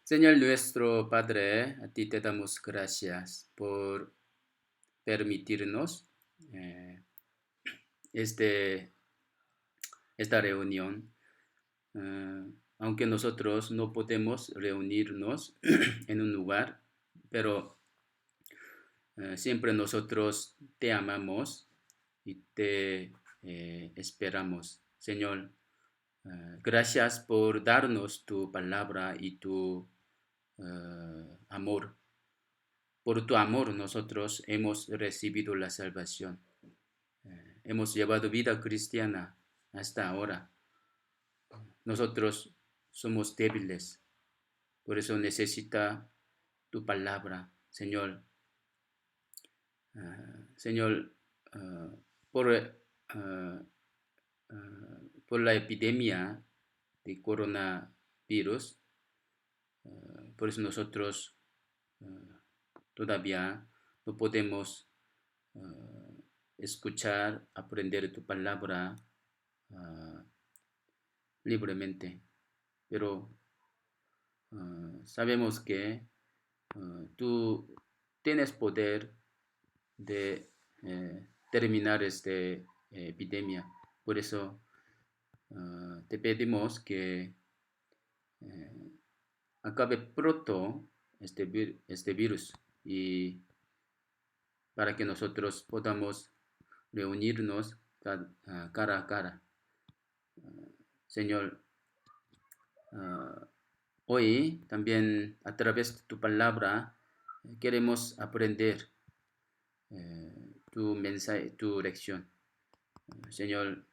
Señor nuestro Padre, a ti te damos gracias por permitirnos eh, este, esta reunión. Aunque nosotros no podemos reunirnos en un lugar, pero siempre nosotros te amamos y te esperamos. Señor, gracias por darnos tu palabra y tu amor. Por tu amor nosotros hemos recibido la salvación. Hemos llevado vida cristiana hasta ahora. Nosotros somos débiles, por eso necesita tu palabra, Señor. Señor, por, por la epidemia de coronavirus, por eso nosotros todavía no podemos escuchar, aprender tu palabra libremente. Pero sabemos que tú tienes poder de terminar esta epidemia. Por eso te pedimos que acabe pronto este virus y para que nosotros podamos reunirnos cara a cara. Señor, hoy también a través de tu palabra queremos aprender tu mensaje, tu lección. Señor,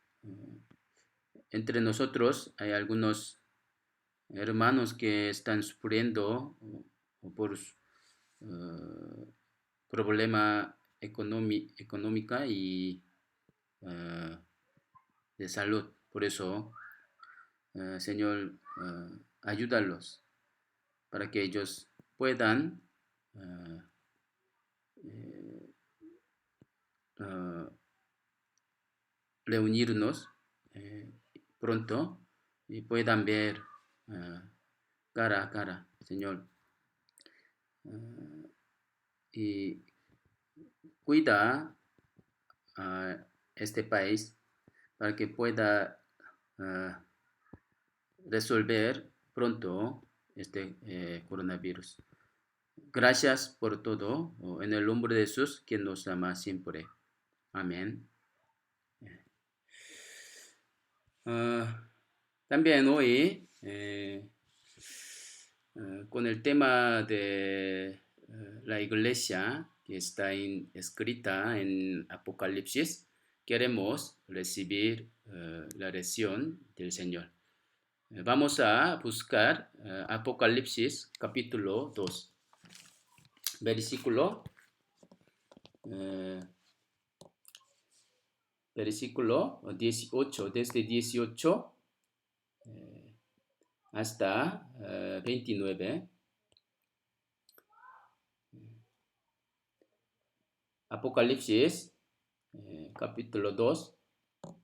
entre nosotros hay algunos hermanos que están sufriendo por problema económica y de salud. Por eso, Señor, ayúdalos para que ellos puedan reunirnos pronto y puedan ver cara a cara, Señor. Y cuida a este país para que pueda resolver pronto este coronavirus. Gracias por todo, en el nombre de Jesús, quien nos ama siempre. Amén. También hoy, con el tema de la iglesia que está escrita en Apocalipsis, queremos recibir la lección del Señor. Vamos a buscar Apocalipsis capítulo 2, versículo 18, desde 18 hasta 29. Apocalipsis capítulo 2,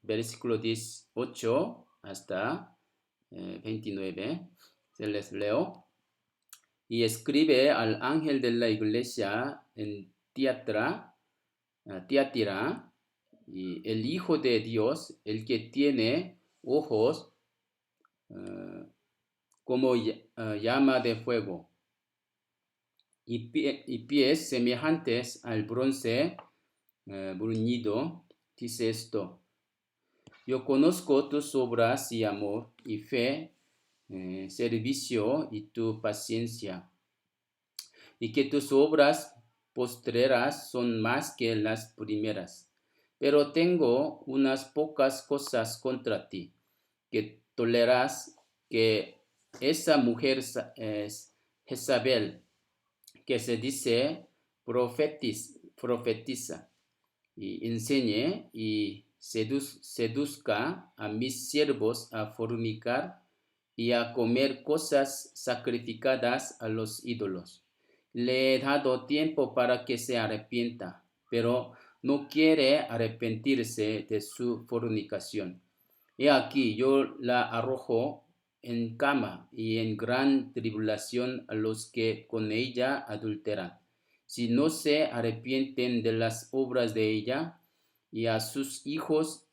versículo 18 hasta 29. Se les leo. Y escribe al ángel de la iglesia en Tiatira, y el Hijo de Dios, el que tiene ojos como llama de fuego y pies semejantes al bronce bruñido, dice esto: yo conozco tus obras y amor y fe, servicio y tu paciencia, y que tus obras postreras son más que las primeras. Pero tengo unas pocas cosas contra ti, que toleras que esa mujer es Jezabel, que se dice profetiza, y enseñe y seduzca a mis siervos a fornicar y a comer cosas sacrificadas a los ídolos. Le he dado tiempo para que se arrepienta, pero no quiere arrepentirse de su fornicación. He aquí, yo la arrojo en cama y en gran tribulación a los que con ella adulteran, si no se arrepienten de las obras de ella, y a sus hijos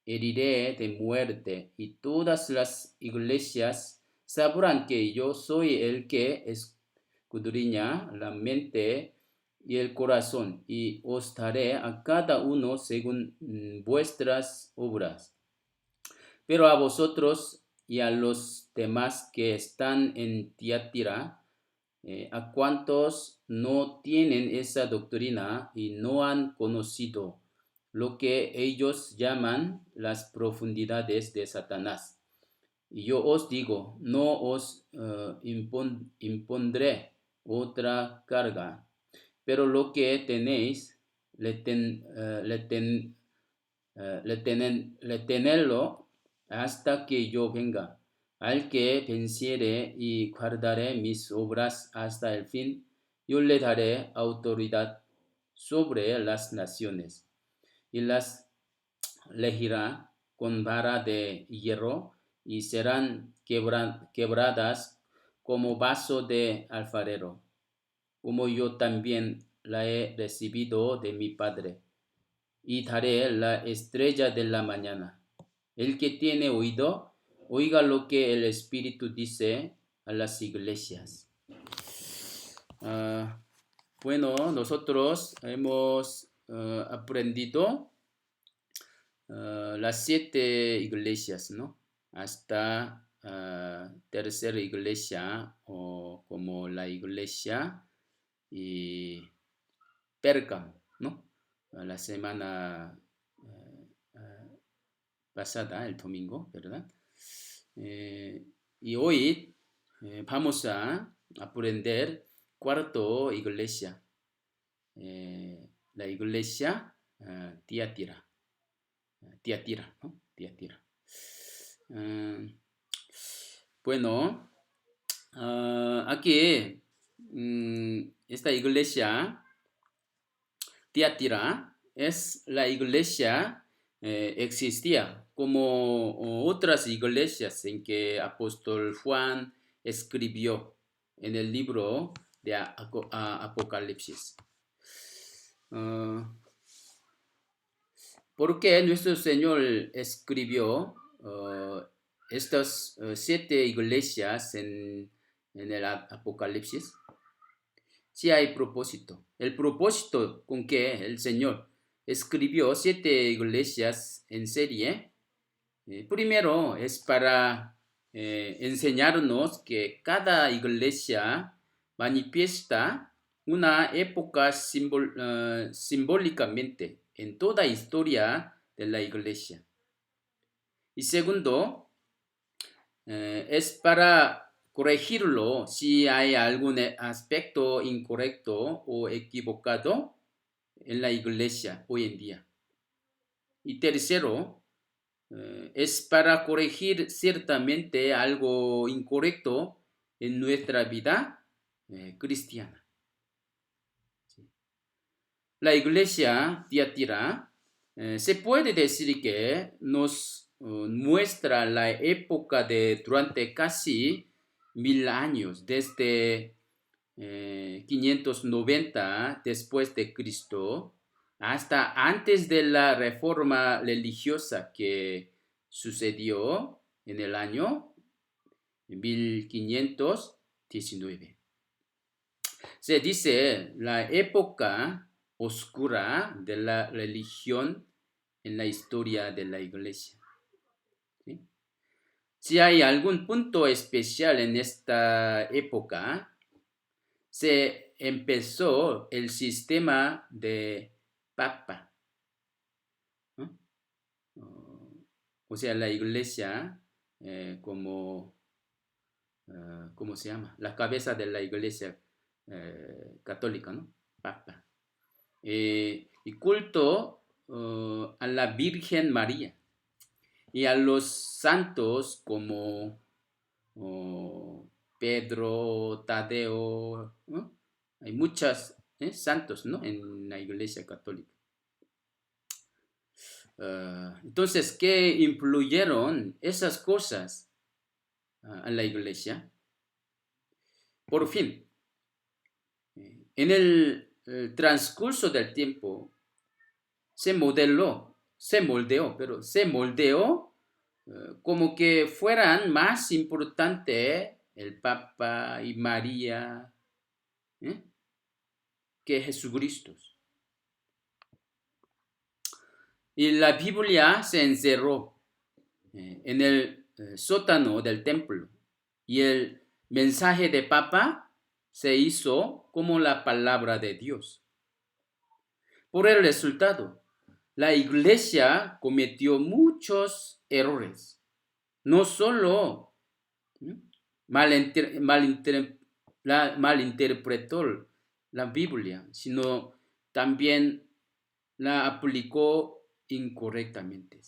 heriré de muerte, y todas las iglesias sabrán que yo soy el que escudriña la mente y el corazón, y os daré a cada uno según vuestras obras. Pero a vosotros y a los demás que están en Tiatira, a cuantos no tienen esa doctrina y no han conocido lo que ellos llaman las profundidades de Satanás. Y yo os digo, no os impondré otra carga, pero lo que tenéis, tenedlo hasta que yo venga. Al que venciere y guardaré mis obras hasta el fin, yo le daré autoridad sobre las naciones, y las regirá con vara de hierro, y serán quebradas como vaso de alfarero, como yo también la he recibido de mi Padre, y daré la estrella de la mañana. El que tiene oído, oiga lo que el Espíritu dice a las iglesias. Bueno, nosotros hemos aprendido las 7 iglesias, ¿no? Hasta tercera iglesia, o como la iglesia y Pérgamo, ¿no? La semana pasada, el domingo, ¿verdad? Y hoy vamos a aprender cuarto iglesia, la iglesia Tiatira, ¿no? Tiatira. Bueno, aquí esta iglesia Tiatira es la iglesia existía como otras iglesias en que apóstol Juan escribió en el libro de Apocalipsis. ¿Por qué nuestro Señor escribió estas 7 iglesias en el Apocalipsis? Sí hay propósito. El propósito con que el Señor escribió 7 iglesias en serie, primero es para enseñarnos que cada iglesia manifiesta una época simbólicamente en toda historia de la iglesia. Y segundo, es para corregirlo si hay algún aspecto incorrecto o equivocado en la iglesia hoy en día. Y tercero, es para corregir ciertamente algo incorrecto en nuestra vida cristiana. La iglesia Tiatira se puede decir que nos muestra la época de durante casi 1000 años, desde 590 después de Cristo hasta antes de la reforma religiosa que sucedió en el año 1519. Se dice la época oscura de la religión en la historia de la iglesia. ¿Sí? Si hay algún punto especial en esta época, se empezó el sistema de papa, ¿no? O sea, la iglesia como, ¿cómo se llama? La cabeza de la iglesia católica, ¿no? Papa. Y culto a la Virgen María y a los santos como Pedro, Tadeo, ¿no? Hay muchos santos, ¿no? En la iglesia católica. Entonces, ¿qué influyeron esas cosas a la iglesia. Por fin, en el transcurso del tiempo, se moldeó como que fueran más importantes el Papa y María que Jesucristo. Y la Biblia se encerró en el sótano del templo y el mensaje de Papa se hizo como la palabra de Dios. Por el resultado, la iglesia cometió muchos errores. No solo malinterpretó la Biblia, sino también la aplicó incorrectamente.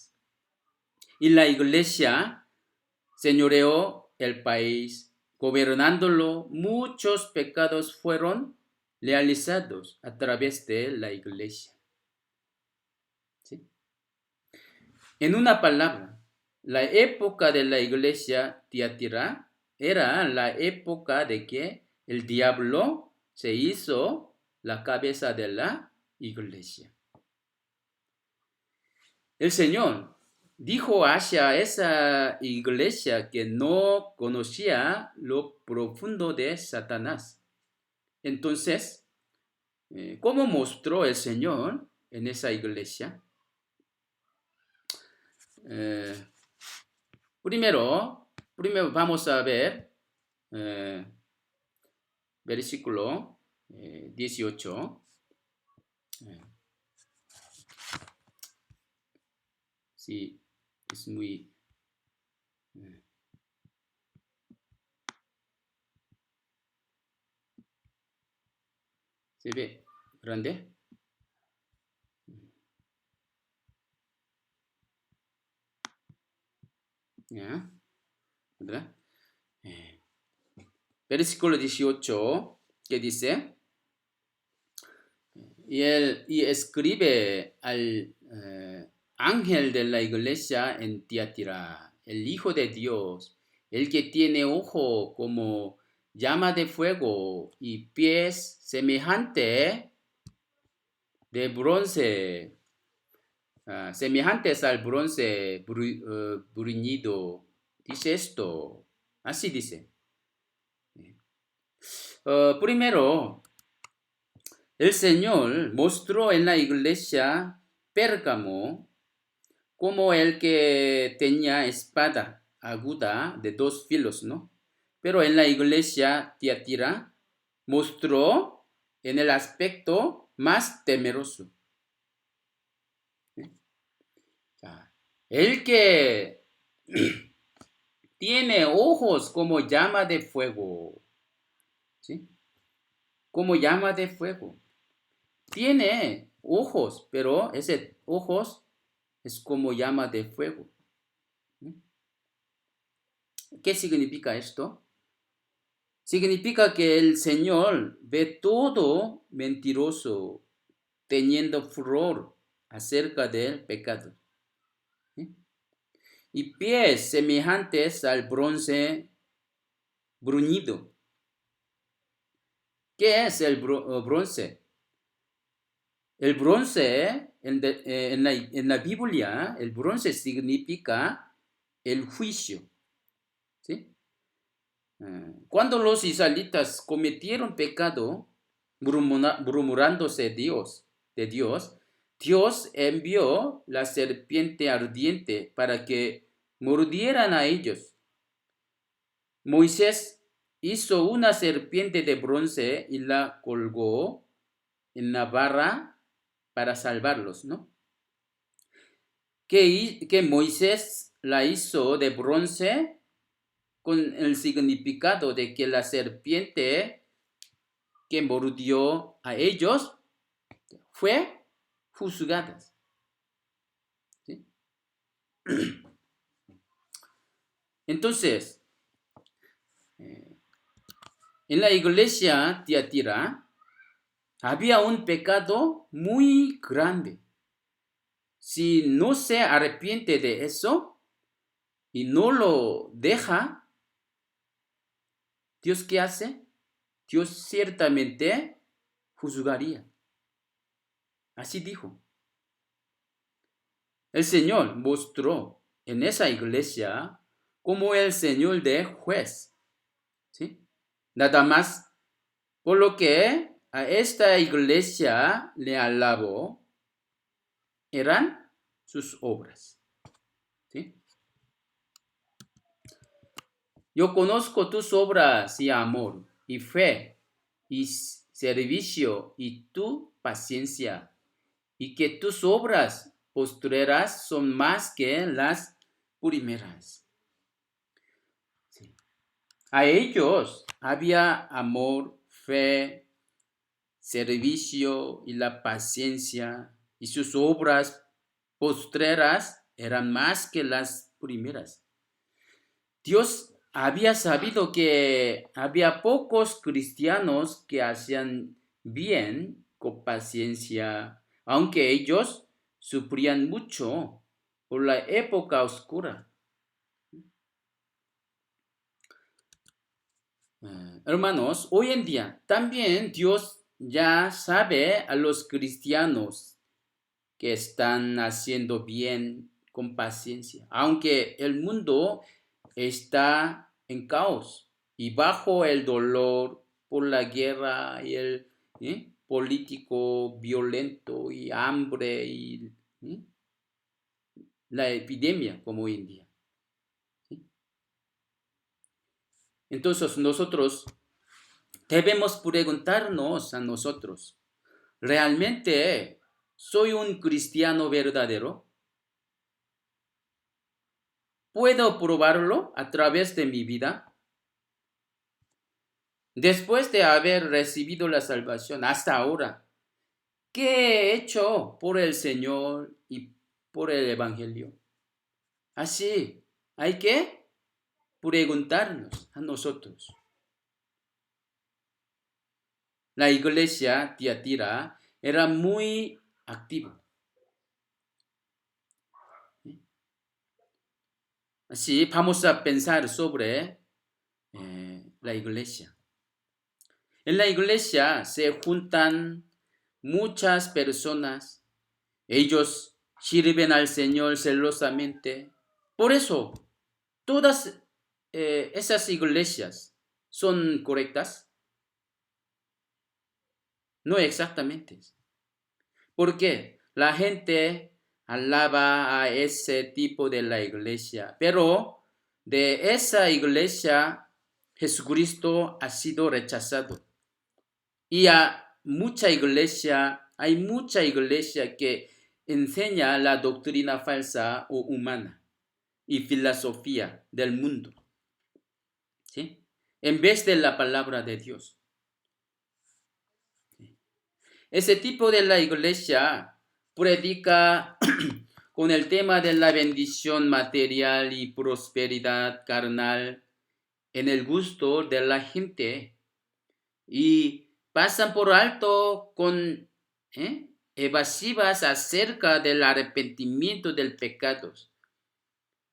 Y la iglesia señoreó el país, gobernándolo. Muchos pecados fueron realizados a través de la iglesia. ¿Sí? En una palabra, la época de la iglesia Tiatira era la época de que el diablo se hizo la cabeza de la iglesia. El Señor dijo hacia esa iglesia que no conocía lo profundo de Satanás. Entonces, ¿cómo mostró el Señor en esa iglesia? Primero vamos a ver versículo 18. Sí, es muy... ¿Se ve grande? ¿Ya? ¿Verdad? Versículo 18, que dice, y escribe al ángel de la iglesia en Tiatira, el Hijo de Dios, el que tiene ojo como llama de fuego y pies semejante de bronce, semejantes al bronce bruñido, dice esto, así dice. Primero, el Señor mostró en la iglesia Pérgamo como el que tenía espada aguda de 2 filos, ¿no? Pero en la iglesia Tiatira mostró en el aspecto más temeroso. El que tiene ojos como llama de fuego, ¿sí? Como llama de fuego. Tiene ojos, pero ese ojos es como llama de fuego. ¿Qué significa esto? Significa que el Señor ve todo mentiroso, teniendo furor acerca del pecado. Y pies semejantes al bronce bruñido. ¿Qué es el bronce? El bronce, en la Biblia, el bronce significa el juicio. ¿Sí? Cuando los israelitas cometieron pecado, murmurándose de Dios, Dios envió la serpiente ardiente para que mordieran a ellos. Moisés hizo una serpiente de bronce y la colgó en la barra para salvarlos, ¿no? Que Moisés la hizo de bronce con el significado de que la serpiente que mordió a ellos fue juzgada. ¿Sí? Entonces, en la iglesia Tiatira había un pecado muy grande. Si no se arrepiente de eso y no lo deja, ¿Dios qué hace? Dios ciertamente juzgaría. Así dijo. El Señor mostró en esa iglesia como el Señor de juez. ¿Sí? Nada más, por lo que a esta iglesia le alabó eran sus obras. ¿Sí? Yo conozco tus obras y amor, y fe, y servicio, y tu paciencia, y que tus obras postreras son más que las primeras. Sí. A ellos había amor, fe, servicio y la paciencia, y sus obras postreras eran más que las primeras. Dios había sabido que había pocos cristianos que hacían bien con paciencia, aunque ellos sufrían mucho por la época oscura. Hermanos, hoy en día también Dios ya sabe a los cristianos que están haciendo bien con paciencia, aunque el mundo está en caos y bajo el dolor por la guerra y el político violento y hambre y la epidemia como hoy en día. ¿Sí? Entonces nosotros debemos preguntarnos a nosotros, ¿realmente soy un cristiano verdadero? ¿Puedo probarlo a través de mi vida? Después de haber recibido la salvación hasta ahora, ¿qué he hecho por el Señor y por el Evangelio? Así, hay que preguntarnos a nosotros. La iglesia Tiatira era muy activa. Así, vamos a pensar sobre la iglesia. En la iglesia se juntan muchas personas. Ellos sirven al Señor celosamente. Por eso, todas esas iglesias son correctas. No exactamente. ¿Por qué? La gente alaba a ese tipo de la iglesia, pero de esa iglesia Jesucristo ha sido rechazado. Y hay mucha iglesia que enseña la doctrina falsa o humana y filosofía del mundo, ¿sí? En vez de la palabra de Dios. Ese tipo de la iglesia predica con el tema de la bendición material y prosperidad carnal en el gusto de la gente y pasan por alto con evasivas acerca del arrepentimiento del pecado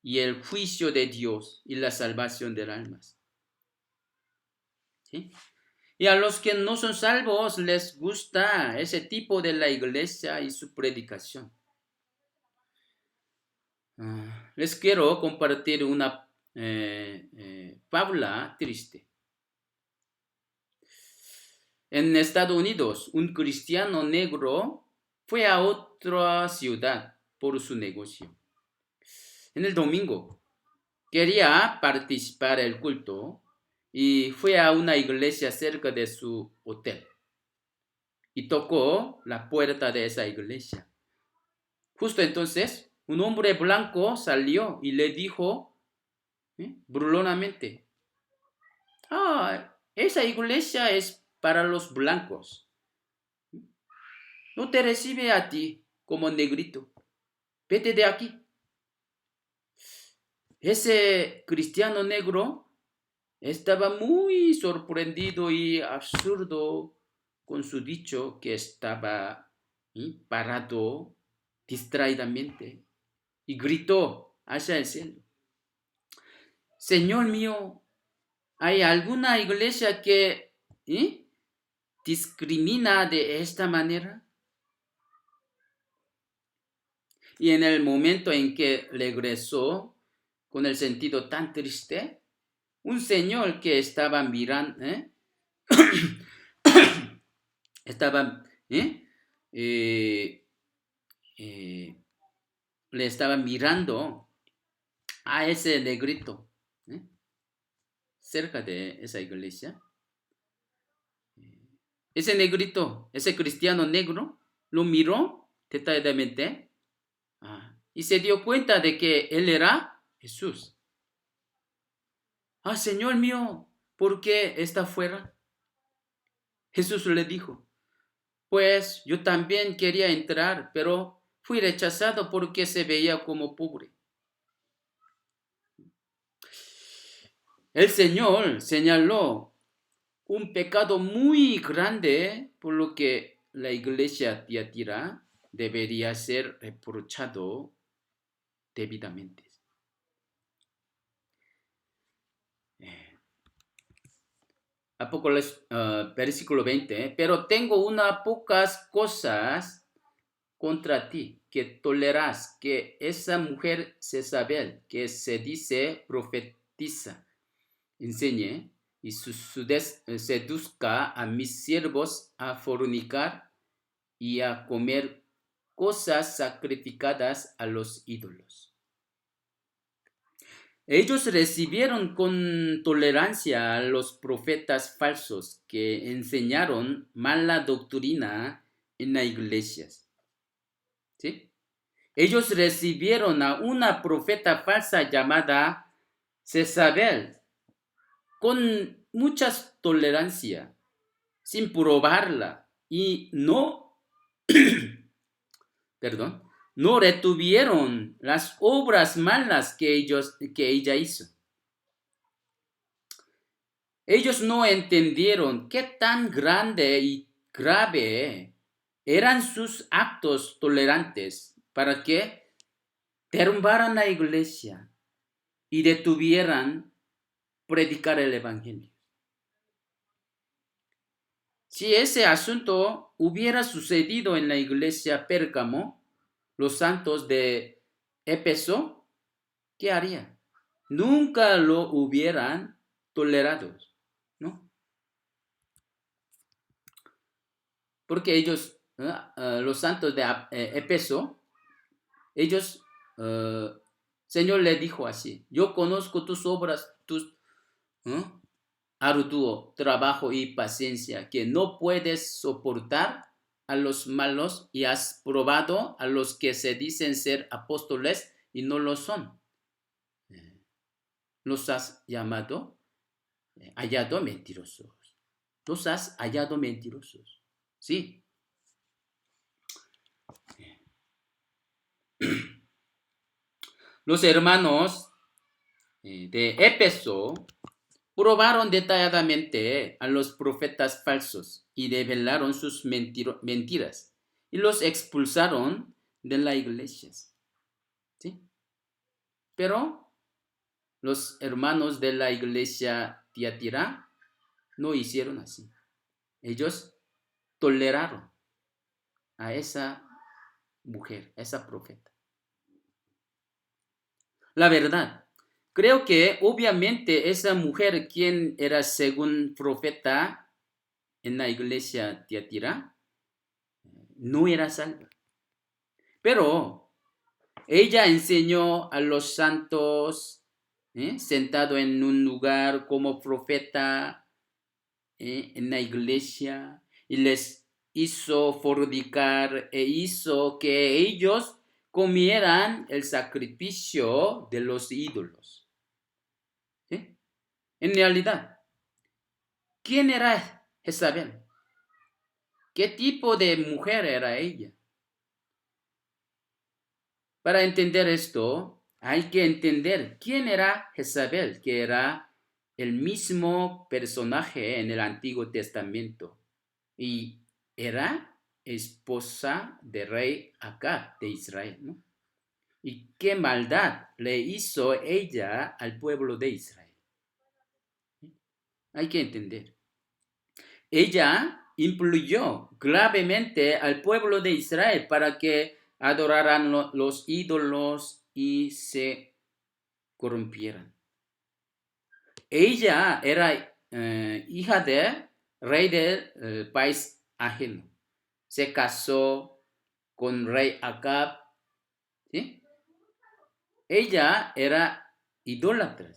y el juicio de Dios y la salvación de almas. ¿Sí? Y a los que no son salvos les gusta ese tipo de la iglesia y su predicación. Les quiero compartir una fábula triste. En Estados Unidos, un cristiano negro fue a otra ciudad por su negocio. En el domingo quería participar en el culto y fue a una iglesia cerca de su hotel y tocó la puerta de esa iglesia. Justo entonces, un hombre blanco salió y le dijo burlonamente, esa iglesia es para los blancos. No te recibe a ti como negrito. Vete de aquí. Ese cristiano negro estaba muy sorprendido y absurdo con su dicho que estaba parado distraídamente y gritó hacia el cielo. Señor mío, ¿Hay alguna iglesia que discrimina de esta manera? Y en el momento en que regresó con el sentido tan triste, un señor que estaba mirando, estaba, le estaba mirando a ese negrito, cerca de esa iglesia. Ese negrito, ese cristiano negro, lo miró detalladamente y se dio cuenta de que él era Jesús. Señor mío, ¿por qué está fuera? Jesús le dijo, pues yo también quería entrar, pero fui rechazado porque se veía como pobre. El Señor señaló un pecado muy grande por lo que la iglesia Tiatira debería ser reprochado debidamente. Apocalipsis, versículo 20, pero tengo unas pocas cosas contra ti, que toleras que esa mujer Jezabel, que se dice profetiza, enseñe y seduzca a mis siervos a fornicar y a comer cosas sacrificadas a los ídolos. Ellos recibieron con tolerancia a los profetas falsos que enseñaron mala doctrina en las iglesias. ¿Sí? Ellos recibieron a una profeta falsa llamada Jezabel con mucha tolerancia, sin probarla y no, no retuvieron las obras malas que ella hizo. Ellos no entendieron qué tan grande y grave eran sus actos tolerantes para que derrumbaran la iglesia y detuvieran predicar el evangelio. Si ese asunto hubiera sucedido en la iglesia Pérgamo, los santos de Éfeso, ¿qué harían? Nunca lo hubieran tolerado, ¿no? Porque ellos, los santos de Éfeso, ellos, Señor le dijo así, yo conozco tus obras, tus arduo trabajo y paciencia, que no puedes soportar a los malos y has probado a los que se dicen ser apóstoles y no lo son. Los has hallado mentirosos. Los has hallado mentirosos. Sí. Los hermanos de Éfeso probaron detalladamente a los profetas falsos y revelaron sus mentiras y los expulsaron de las iglesias. ¿Sí? Pero los hermanos de la iglesia Tiatira no hicieron así. Ellos toleraron a esa mujer, a esa profeta. La verdad, creo que obviamente esa mujer, quien era según profeta en la iglesia Tiatira, no era salva. Pero ella enseñó a los santos, sentado en un lugar como profeta en la iglesia, y les hizo fornicar e hizo que ellos comieran el sacrificio de los ídolos. ¿Sí? En realidad, ¿quién era Jezabel? ¿Qué tipo de mujer era ella? Para entender esto, hay que entender quién era Jezabel, que era el mismo personaje en el Antiguo Testamento y era esposa del rey Acab de Israel, ¿no? Y qué maldad le hizo ella al pueblo de Israel. Hay que entender. Ella influyó gravemente al pueblo de Israel para que adoraran los ídolos y se corrompieran. Ella era hija de rey del país ajeno. Se casó con rey Acab. ¿Sí? Ella era idólatra.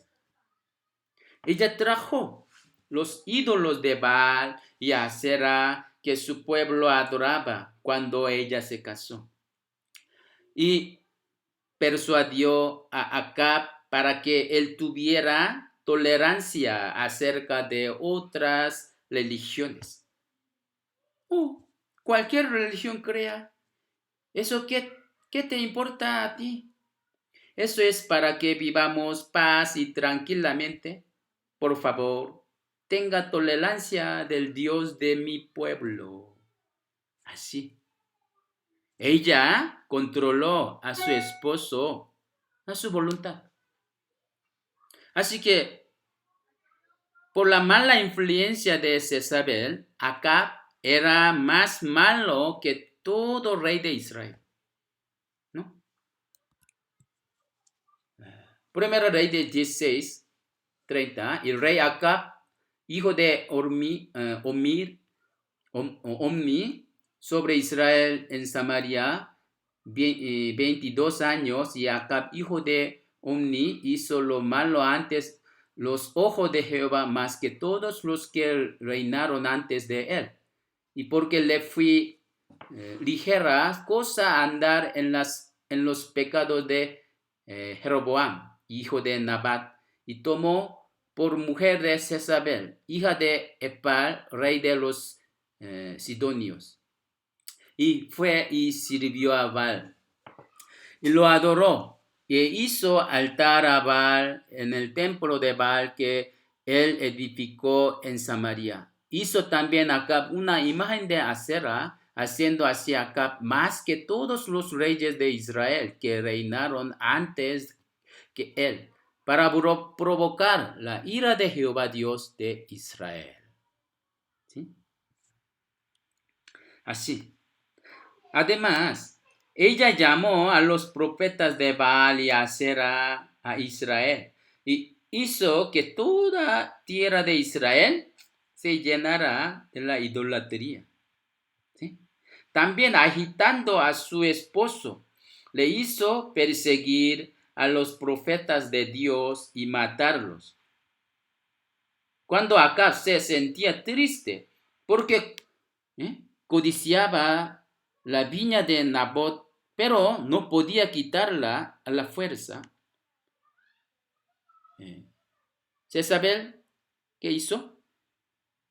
Ella trajo los ídolos de Baal y Asera que su pueblo adoraba cuando ella se casó. Y persuadió a Acab para que él tuviera tolerancia acerca de otras religiones. Cualquier religión crea. ¿Eso qué te importa a ti? Eso es para que vivamos paz y tranquilamente. Por favor, tenga tolerancia del Dios de mi pueblo. Así. Ella controló a su esposo a su voluntad. Así que, por la mala influencia de Jezabel, Acab era más malo que todo rey de Israel. ¿No? Primero rey de 16:30, el rey Acab, hijo de Omni, sobre Israel en Samaria 22 años, y Acab, hijo de Omni, hizo lo malo antes los ojos de Jehová más que todos los que reinaron antes de él. Y porque le fue ligera cosa andar en los pecados de Jeroboam, hijo de Nabat, y tomó por mujer de Jezabel, hija de Epal, rey de los sidonios. Y fue y sirvió a Baal, y lo adoró, e hizo altar a Baal en el templo de Baal que él edificó en Samaria. Hizo también Acab una imagen de Asera, haciendo así Acab más que todos los reyes de Israel que reinaron antes que él, para provocar la ira de Jehová Dios de Israel. ¿Sí? Así. Además, ella llamó a los profetas de Baal y Asera a Israel y hizo que toda tierra de Israel se llenara de la idolatría. ¿Sí? También agitando a su esposo, le hizo perseguir a los profetas de Dios y matarlos. Cuando Acab se sentía triste porque codiciaba la viña de Nabot, pero no podía quitarla a la fuerza, Jezabel, ¿qué hizo?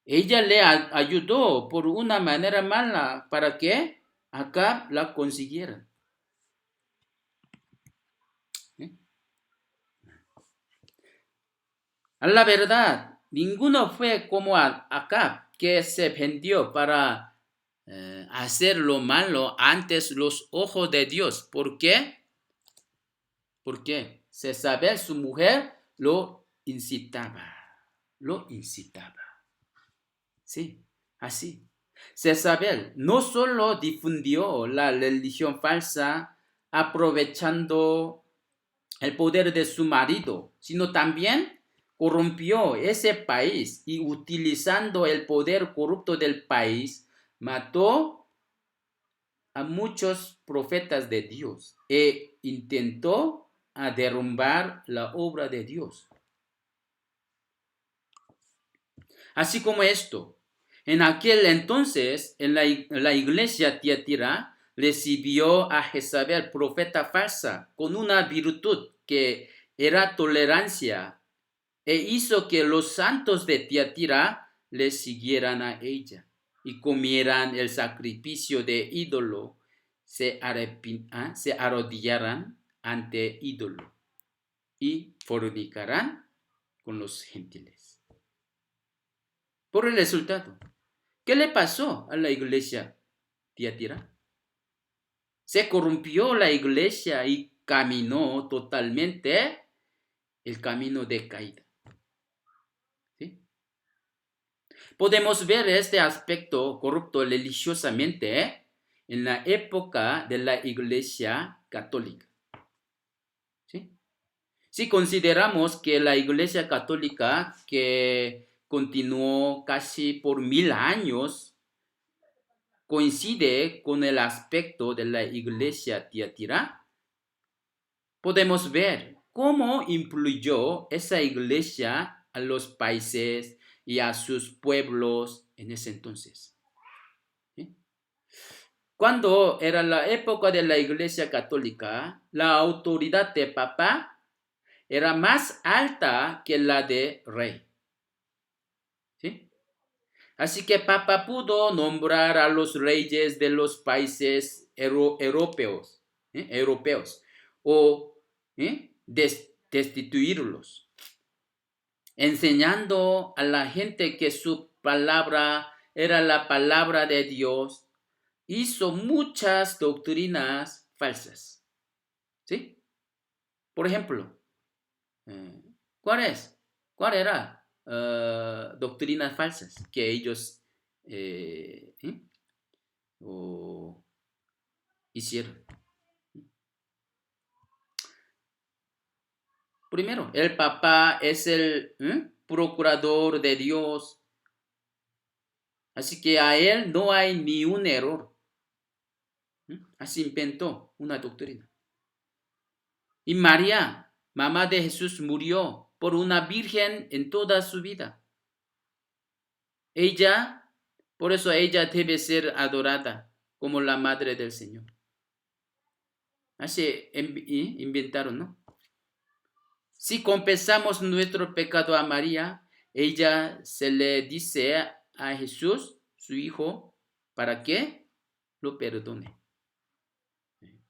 Ella le ayudó por una manera mala para que Acab la consiguiera. A la verdad, ninguno fue como Acab, que se vendió para hacer lo malo antes los ojos de Dios. ¿Por qué? Porque Jezabel, su mujer, lo incitaba. Sí, así. Jezabel no solo difundió la religión falsa aprovechando el poder de su marido, sino también corrompió ese país y utilizando el poder corrupto del país, mató a muchos profetas de Dios e intentó derrumbar la obra de Dios. Así como esto, en aquel entonces, en la iglesia Tiatira, recibió a Jezabel, profeta falsa, con una virtud que era tolerancia, e hizo que los santos de Tiatira le siguieran a ella y comieran el sacrificio de ídolo, se arrodillaran ante ídolo y fornicarán con los gentiles. Por el resultado, ¿qué le pasó a la iglesia Tiatira? Se corrompió la iglesia y caminó totalmente el camino de caída. ¿Sí? Podemos ver este aspecto corrupto religiosamente en la época de la Iglesia Católica. ¿Sí? Si consideramos que la Iglesia Católica, que continuó casi por 1000 años, coincide con el aspecto de la Iglesia Tiatira, podemos ver cómo influyó esa iglesia a los países y a sus pueblos en ese entonces. ¿Sí? Cuando era la época de la Iglesia Católica, la autoridad de Papa era más alta que la de rey. ¿Sí? Así que Papa pudo nombrar a los reyes de los países europeos, o destituirlos, enseñando a la gente que su palabra era la palabra de Dios. Hizo muchas doctrinas falsas. ¿Sí? Por ejemplo, ¿cuál era doctrinas falsas que ellos hicieron? Primero, el Papa es el procurador de Dios, así que a él no hay ni un error. Así inventó una doctrina. Y María, mamá de Jesús, murió por una virgen en toda su vida. Por eso ella debe ser adorada como la madre del Señor. Así inventaron, ¿no? Si confesamos nuestro pecado a María, ella se le dice a Jesús, su hijo, para que lo perdone.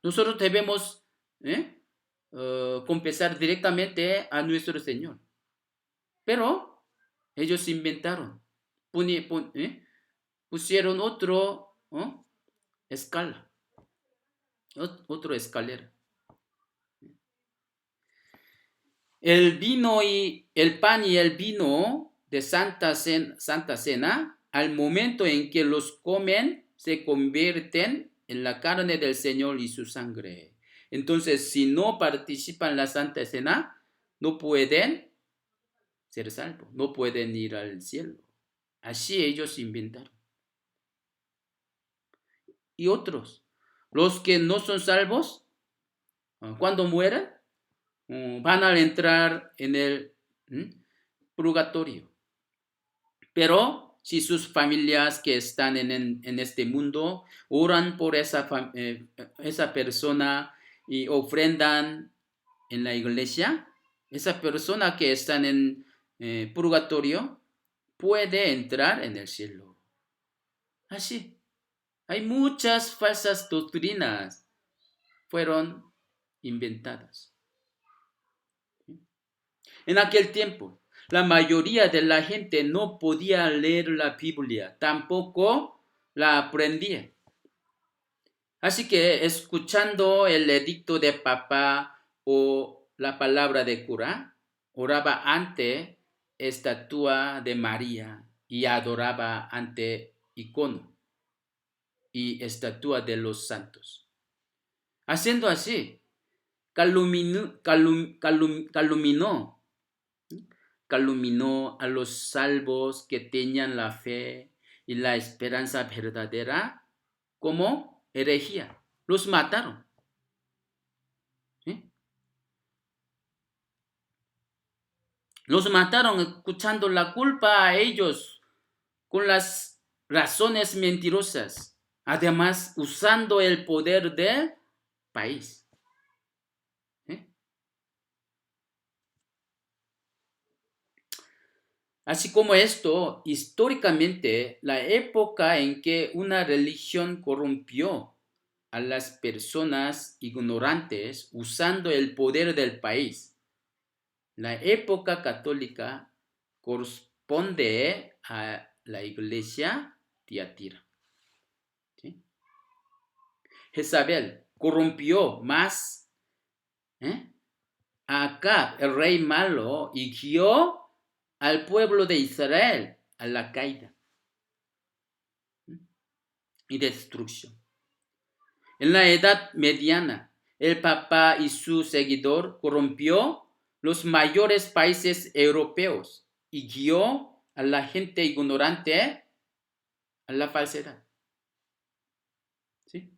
Nosotros debemos confesar directamente a nuestro Señor. Pero ellos inventaron, pusieron otro escalera. El pan y el vino de Santa Cena, al momento en que los comen, se convierten en la carne del Señor y su sangre. Entonces, si no participan en la Santa Cena, no pueden ser salvos, no pueden ir al cielo. Así ellos inventaron. Y otros, los que no son salvos, cuando mueran, van a entrar en el purgatorio. Pero si sus familias que están en este mundo oran por esa persona y ofrendan en la iglesia, esa persona que está en purgatorio puede entrar en el cielo. Así, hay muchas falsas doctrinas fueron inventadas. En aquel tiempo, la mayoría de la gente no podía leer la Biblia, tampoco la aprendía. Así que escuchando el edicto de Papa o la palabra de cura, oraba ante estatua de María y adoraba ante icono y estatua de los santos. Haciendo así, calumnió a los salvos que tenían la fe y la esperanza verdadera como herejía. Los mataron. ¿Sí? Los mataron escuchando la culpa a ellos con las razones mentirosas, además usando el poder del país. Así como esto, históricamente, la época en que una religión corrompió a las personas ignorantes usando el poder del país, la época católica corresponde a la iglesia Tiatira. ¿Sí? Jezabel corrompió más a Acab, el rey malo, y guió al pueblo de Israel a la caída. y destrucción. En la Edad Mediana, el Papa y su seguidor corrompió los mayores países europeos y guió a la gente ignorante a la falsedad. ¿Sí?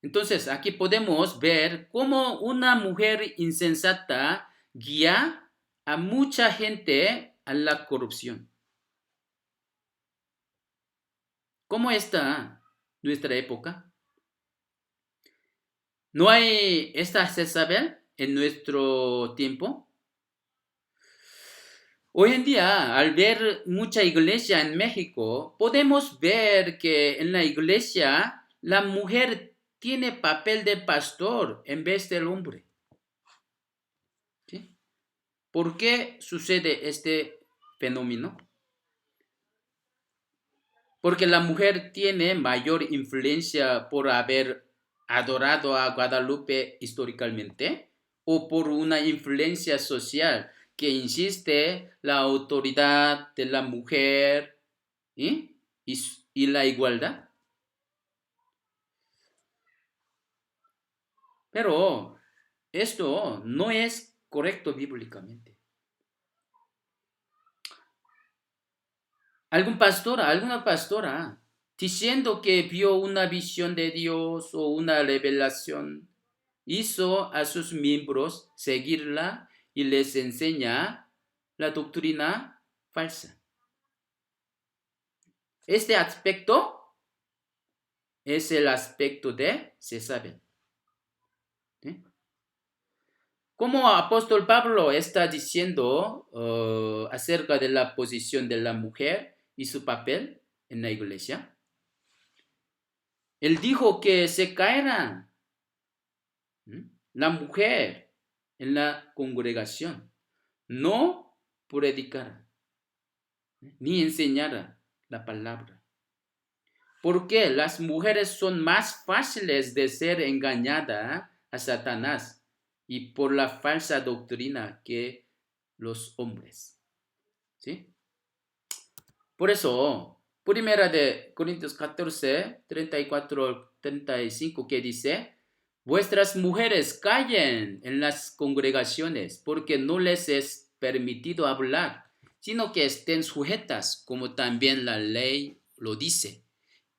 Entonces, aquí podemos ver cómo una mujer insensata guía a mucha gente a la corrupción. ¿Cómo está nuestra época? ¿No hay esta Jezabel en nuestro tiempo? Hoy en día, al ver mucha iglesia en México, podemos ver que en la iglesia la mujer tiene papel de pastor en vez del hombre. ¿Sí? ¿Por qué sucede este fenómeno? Porque la mujer tiene mayor influencia por haber adorado a Guadalupe históricamente o por una influencia social que insiste la autoridad de la mujer y la igualdad. Pero esto no es correcto bíblicamente. Alguna pastora, diciendo que vio una visión de Dios o una revelación, hizo a sus miembros seguirla y les enseña la doctrina falsa. Este aspecto es el aspecto de Jezabel. ¿Sí? Como apóstol Pablo está diciendo acerca de la posición de la mujer y su papel en la iglesia, él dijo que se caerá la mujer en la congregación, no predicará ni enseñará la palabra. Porque las mujeres son más fáciles de ser engañadas a Satanás y por la falsa doctrina que los hombres. ¿Sí? Por eso, primera de Corintios 14, 34-35, que dice, vuestras mujeres callen en las congregaciones, porque no les es permitido hablar, sino que estén sujetas, como también la ley lo dice.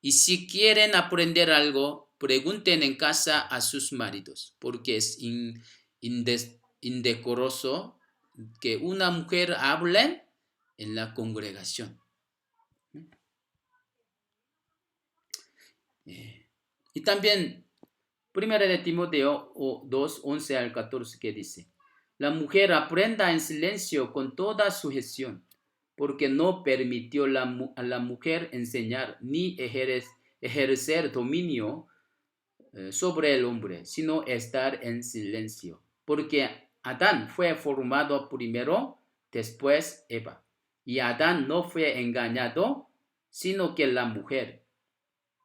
Y si quieren aprender algo, pregunten en casa a sus maridos, porque es indecoroso que una mujer hable en la congregación. Y también, primera de Timoteo 2, 11 al 14, que dice, la mujer aprenda en silencio con toda sujeción, porque no permitió a la mujer enseñar ni ejercer dominio sobre el hombre, sino estar en silencio. Porque Adán fue formado primero, después Eva. Y Adán no fue engañado, sino que la mujer,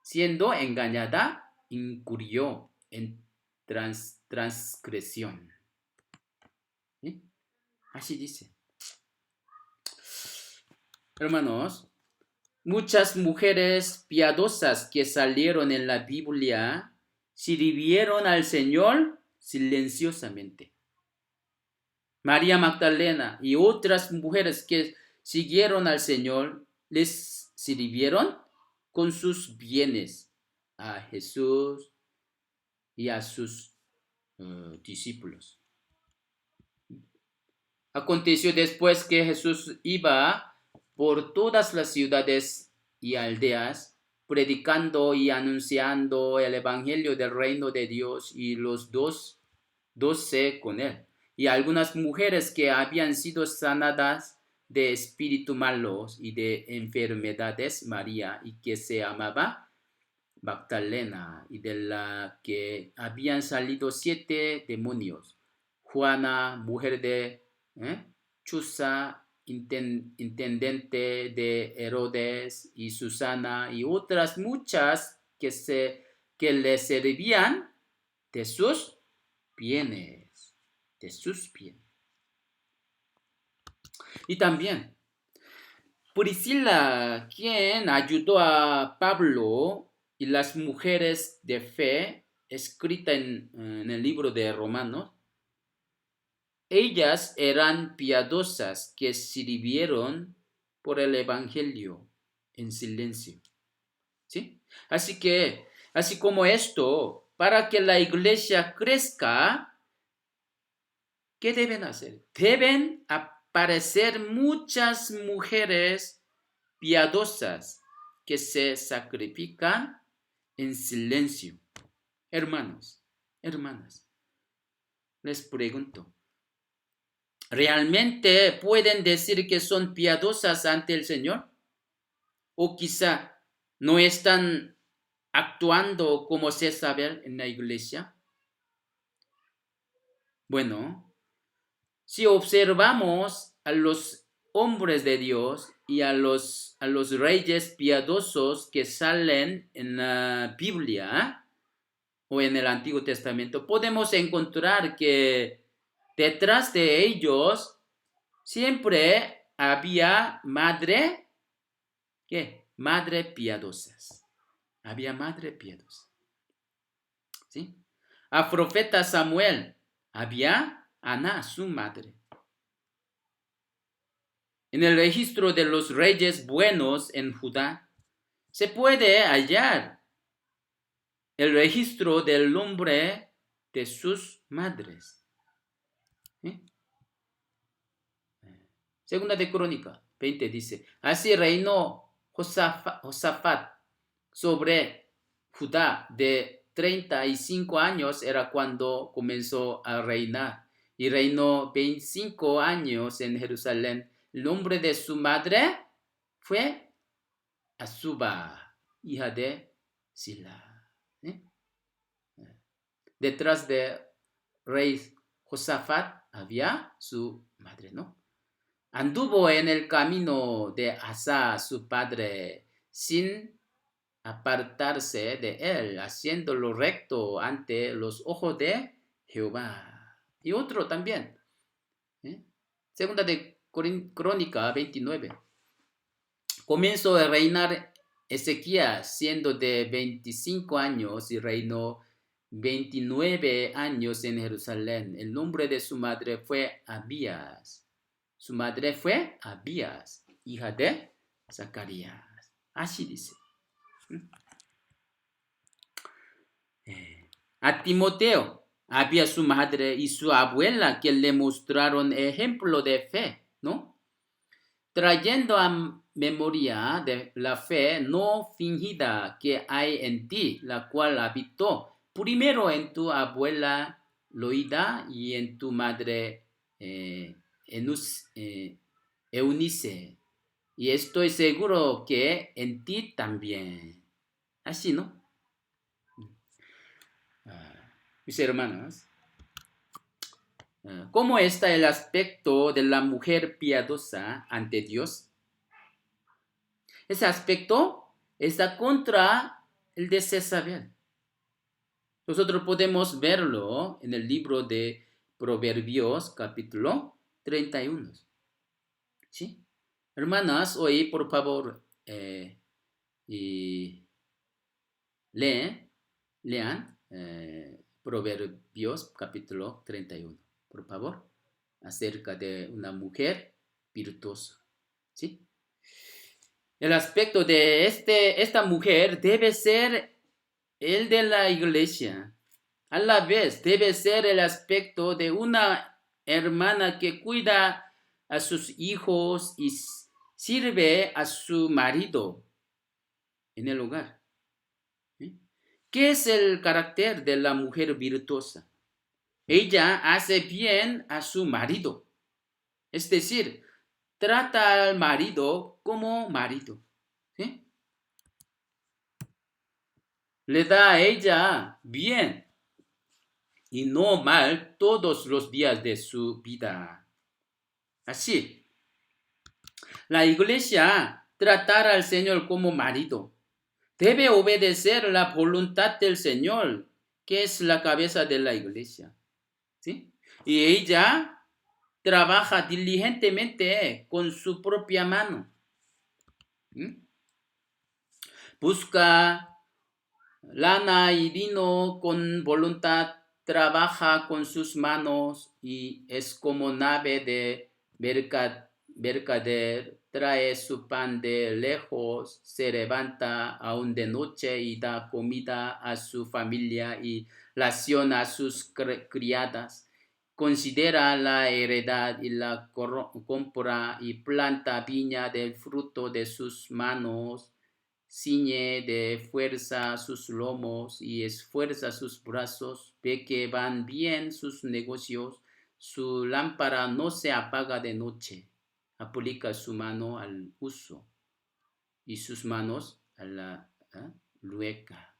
siendo engañada, incurrió en transgresión. ¿Sí? Así dice. Hermanos, muchas mujeres piadosas que salieron en la Biblia sirvieron al Señor silenciosamente. María Magdalena y otras mujeres que siguieron al Señor les sirvieron con sus bienes a Jesús y a sus discípulos. Aconteció después que Jesús iba por todas las ciudades y aldeas, predicando y anunciando el evangelio del reino de Dios, y los 12 con él. Y algunas mujeres que habían sido sanadas de espíritus malos y de enfermedades, María, y que se llamaba Magdalena, y de la que habían salido 7 demonios, Juana, mujer de Chuza, intendente de Herodes, y Susana, y otras muchas que le servían de sus bienes, Y también Priscila, quien ayudó a Pablo y las mujeres de fe, escrita en el libro de Romanos, ellas eran piadosas que sirvieron por el Evangelio en silencio. ¿Sí? Así como esto, para que la iglesia crezca, ¿qué deben hacer? Deben aparecer muchas mujeres piadosas que se sacrifican en silencio. Hermanos, hermanas, les pregunto, ¿realmente pueden decir que son piadosas ante el Señor? ¿O quizá no están actuando como se sabe en la iglesia? Bueno, si observamos a los hombres de Dios y a los reyes piadosos que salen en la Biblia o en el Antiguo Testamento, podemos encontrar que detrás de ellos siempre había madre piadosas. Había madre piadosa. ¿Sí? A profeta Samuel había Ana, su madre. En el registro de los reyes buenos en Judá se puede hallar el registro del nombre de sus madres. ¿Sí? Segunda de Crónica 20 dice, así reinó Josafat sobre Judá de 35 años era cuando comenzó a reinar y reinó 25 años en Jerusalén. El nombre de su madre fue Azuba, hija de Sila. ¿Eh? Detrás de rey Josafat había su madre, ¿no? Anduvo en el camino de Asa, su padre, sin apartarse de él, haciendo lo recto ante los ojos de Jehová. Y otro también. Segunda de Crónica 29. Comenzó a reinar Ezequías siendo de 25 años y reinó 29 años en Jerusalén. El nombre de su madre fue Abías. Su madre fue Abías, hija de Zacarías. Así dice. A Timoteo había su madre y su abuela que le mostraron ejemplo de fe, ¿no? Trayendo a memoria de la fe no fingida que hay en ti, la cual habitó primero en tu abuela Loida y en tu madre Eunice. Y estoy seguro que en ti también. Así, ¿no? Mis hermanos, ¿cómo está el aspecto de la mujer piadosa ante Dios? Ese aspecto está contra el de Jezabel. Nosotros podemos verlo en el libro de Proverbios, capítulo 31. ¿Sí? Hermanas, hoy por favor lean Proverbios, capítulo 31. Por favor, acerca de una mujer virtuosa. ¿Sí? El aspecto de esta mujer debe ser el de la iglesia. A la vez debe ser el aspecto de una hermana que cuida a sus hijos y sirve a su marido en el hogar. ¿Qué es el carácter de la mujer virtuosa? Ella hace bien a su marido. Es decir, trata al marido como marido. ¿Sí? Le da a ella bien y no mal todos los días de su vida. Así, la iglesia tratará al Señor como marido. Debe obedecer la voluntad del Señor, que es la cabeza de la iglesia. ¿Sí? Y ella trabaja diligentemente con su propia mano. ¿Mm? Busca lana y lino con voluntad, trabaja con sus manos y es como nave de mercader, trae su pan de lejos, se levanta aún de noche y da comida a su familia y raciona a sus criadas. Considera la heredad y la compra y planta viña del fruto de sus manos. Ciñe de fuerza sus lomos y esfuerza sus brazos, ve que van bien sus negocios, su lámpara no se apaga de noche, aplica su mano al uso y sus manos a la lueca.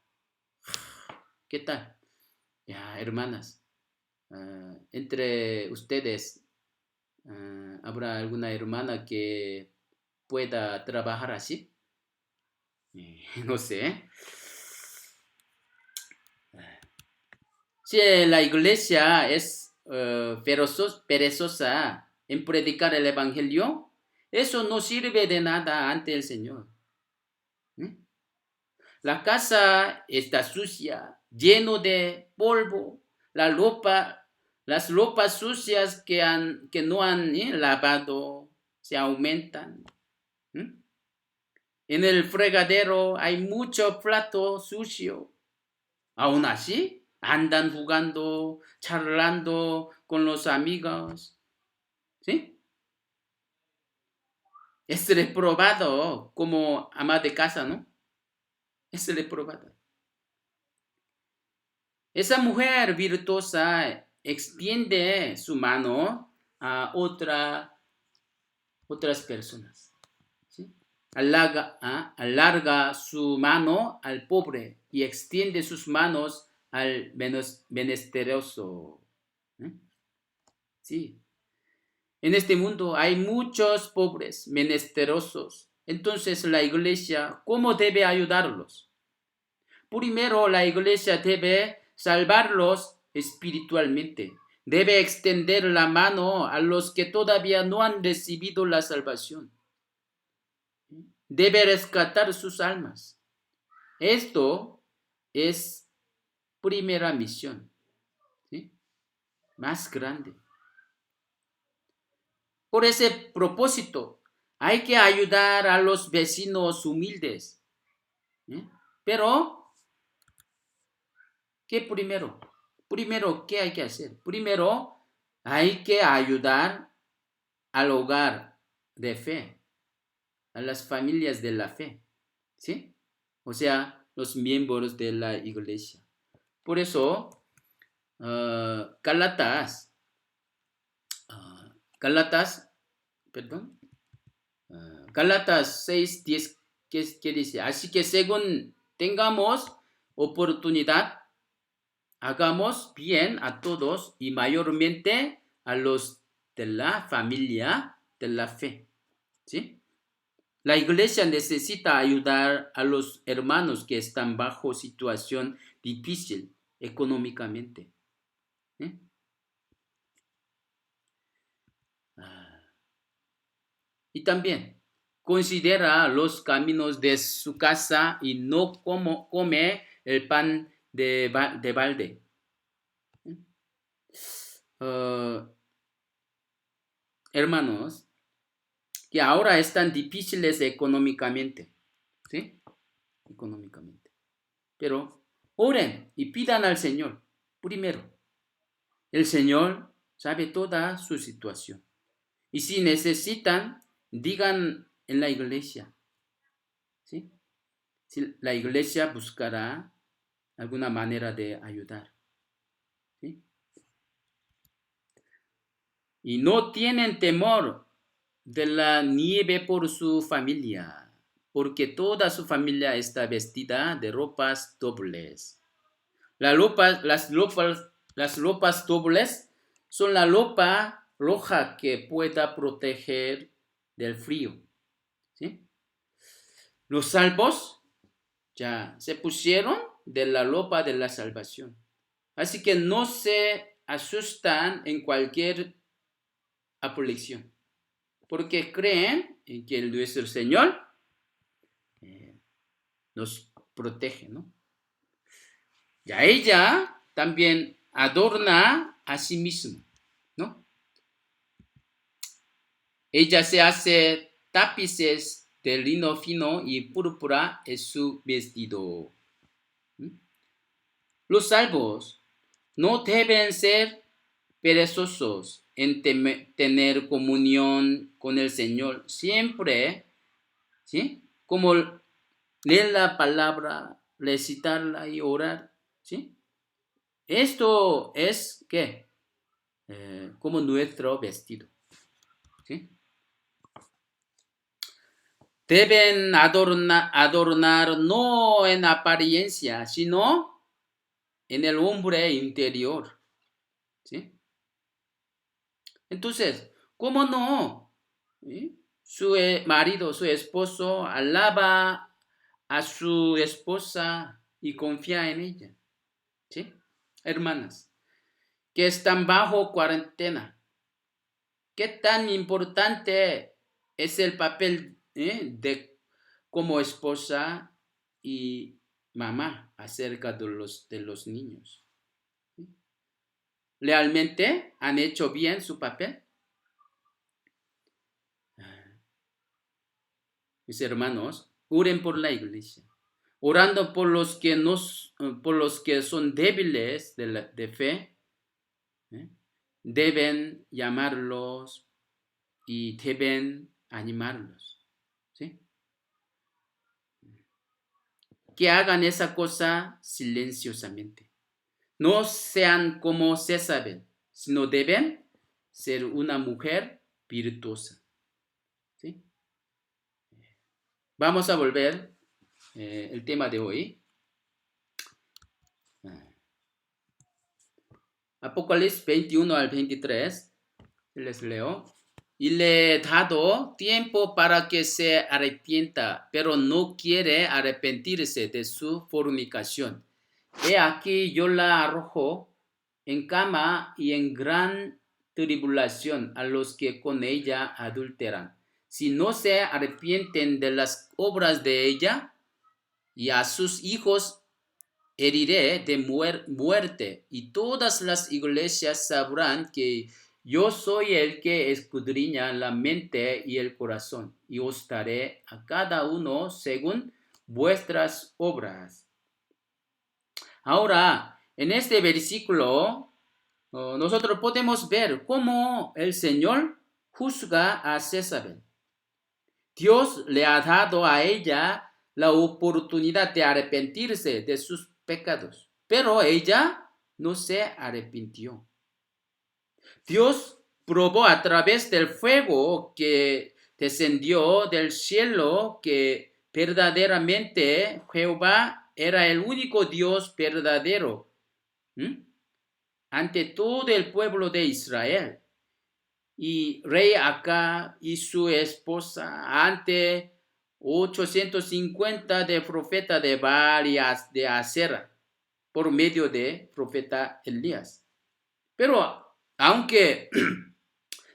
¿Qué tal? Ya, hermanas, entre ustedes, ¿habrá alguna hermana que pueda trabajar así? No sé. Si la iglesia es perezosa en predicar el evangelio, eso no sirve de nada ante el Señor. ¿Eh? La casa está sucia, lleno de polvo, las ropas sucias que no han lavado se aumentan. ¿Eh? En el fregadero hay mucho plato sucio. Aún así, andan jugando, charlando con los amigos. ¿Sí? Es reprobado como ama de casa, ¿no? Es reprobado. Esa mujer virtuosa extiende su mano a otras personas. ¿Sí? Alarga su mano al pobre y extiende sus manos al menesteroso. ¿Eh? Sí. En este mundo hay muchos pobres, menesterosos. Entonces la iglesia, ¿cómo debe ayudarlos? Primero, la iglesia debe salvarlos espiritualmente. Debe extender la mano a los que todavía no han recibido la salvación. Debe rescatar sus almas. Esto es primera misión, ¿sí? Más grande. Por ese propósito, hay que ayudar a los vecinos humildes. ¿Eh? Pero, ¿qué primero? Primero, ¿qué hay que hacer? Primero, hay que ayudar al hogar de fe, a las familias de la fe, ¿sí? O sea, los miembros de la iglesia. Por eso, Gálatas, Gálatas, perdón, Gálatas 6:10, ¿qué dice? Así que según tengamos oportunidad, hagamos bien a todos y mayormente a los de la familia de la fe. ¿Sí? La iglesia necesita ayudar a los hermanos que están bajo situación difícil económicamente. ¿Eh? Y también considera los caminos de su casa y no come el pan de balde. Hermanos, que ahora están difíciles económicamente, ¿sí? Económicamente. Pero oren y pidan al Señor primero. El Señor sabe toda su situación. Y si necesitan, digan en la iglesia, ¿sí? Si la iglesia buscará alguna manera de ayudar, ¿sí? Y no tienen temor de la nieve por su familia, porque toda su familia está vestida de ropas dobles. Las ropas dobles son la ropa roja que pueda proteger del frío. ¿Sí? Los salvos ya se pusieron de la ropa de la salvación. Así que no se asustan en cualquier aflicción, porque creen en que nuestro Señor nos protege, ¿no? Ya ella también adorna a sí misma, ¿no? Ella se hace tapices de lino fino y púrpura en su vestido. Los salvos no deben ser perezosos en tener comunión con el Señor siempre, ¿sí? Como leer la palabra, recitarla y orar, ¿sí? Esto es, ¿qué? Como nuestro vestido, ¿sí? Deben adornar no en apariencia, sino en el hombre interior, ¿sí? Entonces, ¿cómo no? ¿Sí? Su marido, su esposo, alaba a su esposa y confía en ella, ¿sí? Hermanas, que están bajo cuarentena, ¿qué tan importante es el papel de como esposa y mamá acerca de los niños? ¿Realmente han hecho bien su papel? Mis hermanos, oren por la iglesia, orando por los que por los que son débiles de fe, ¿eh? Deben llamarlos y deben animarlos, ¿sí? Que hagan esa cosa silenciosamente. No sean como Jezabel, sino deben ser una mujer virtuosa, ¿sí? Vamos a volver el tema de hoy. Apocalipsis 21 al 23, les leo. Y le he dado tiempo para que se arrepienta, pero no quiere arrepentirse de su fornicación. He aquí yo la arrojo en cama y en gran tribulación a los que con ella adulteran. Si no se arrepienten de las obras de ella, y a sus hijos heriré de muerte, y todas las iglesias sabrán que yo soy el que escudriña la mente y el corazón, y os daré a cada uno según vuestras obras. Ahora, en este versículo, nosotros podemos ver cómo el Señor juzga a Jezabel. Dios le ha dado a ella la oportunidad de arrepentirse de sus pecados, pero ella no se arrepintió. Dios probó a través del fuego que descendió del cielo que verdaderamente Jehová era el único Dios verdadero ante todo el pueblo de Israel. Y rey Acab y su esposa ante 850 de profeta de Baal y de Asera por medio de profeta Elías. Pero aunque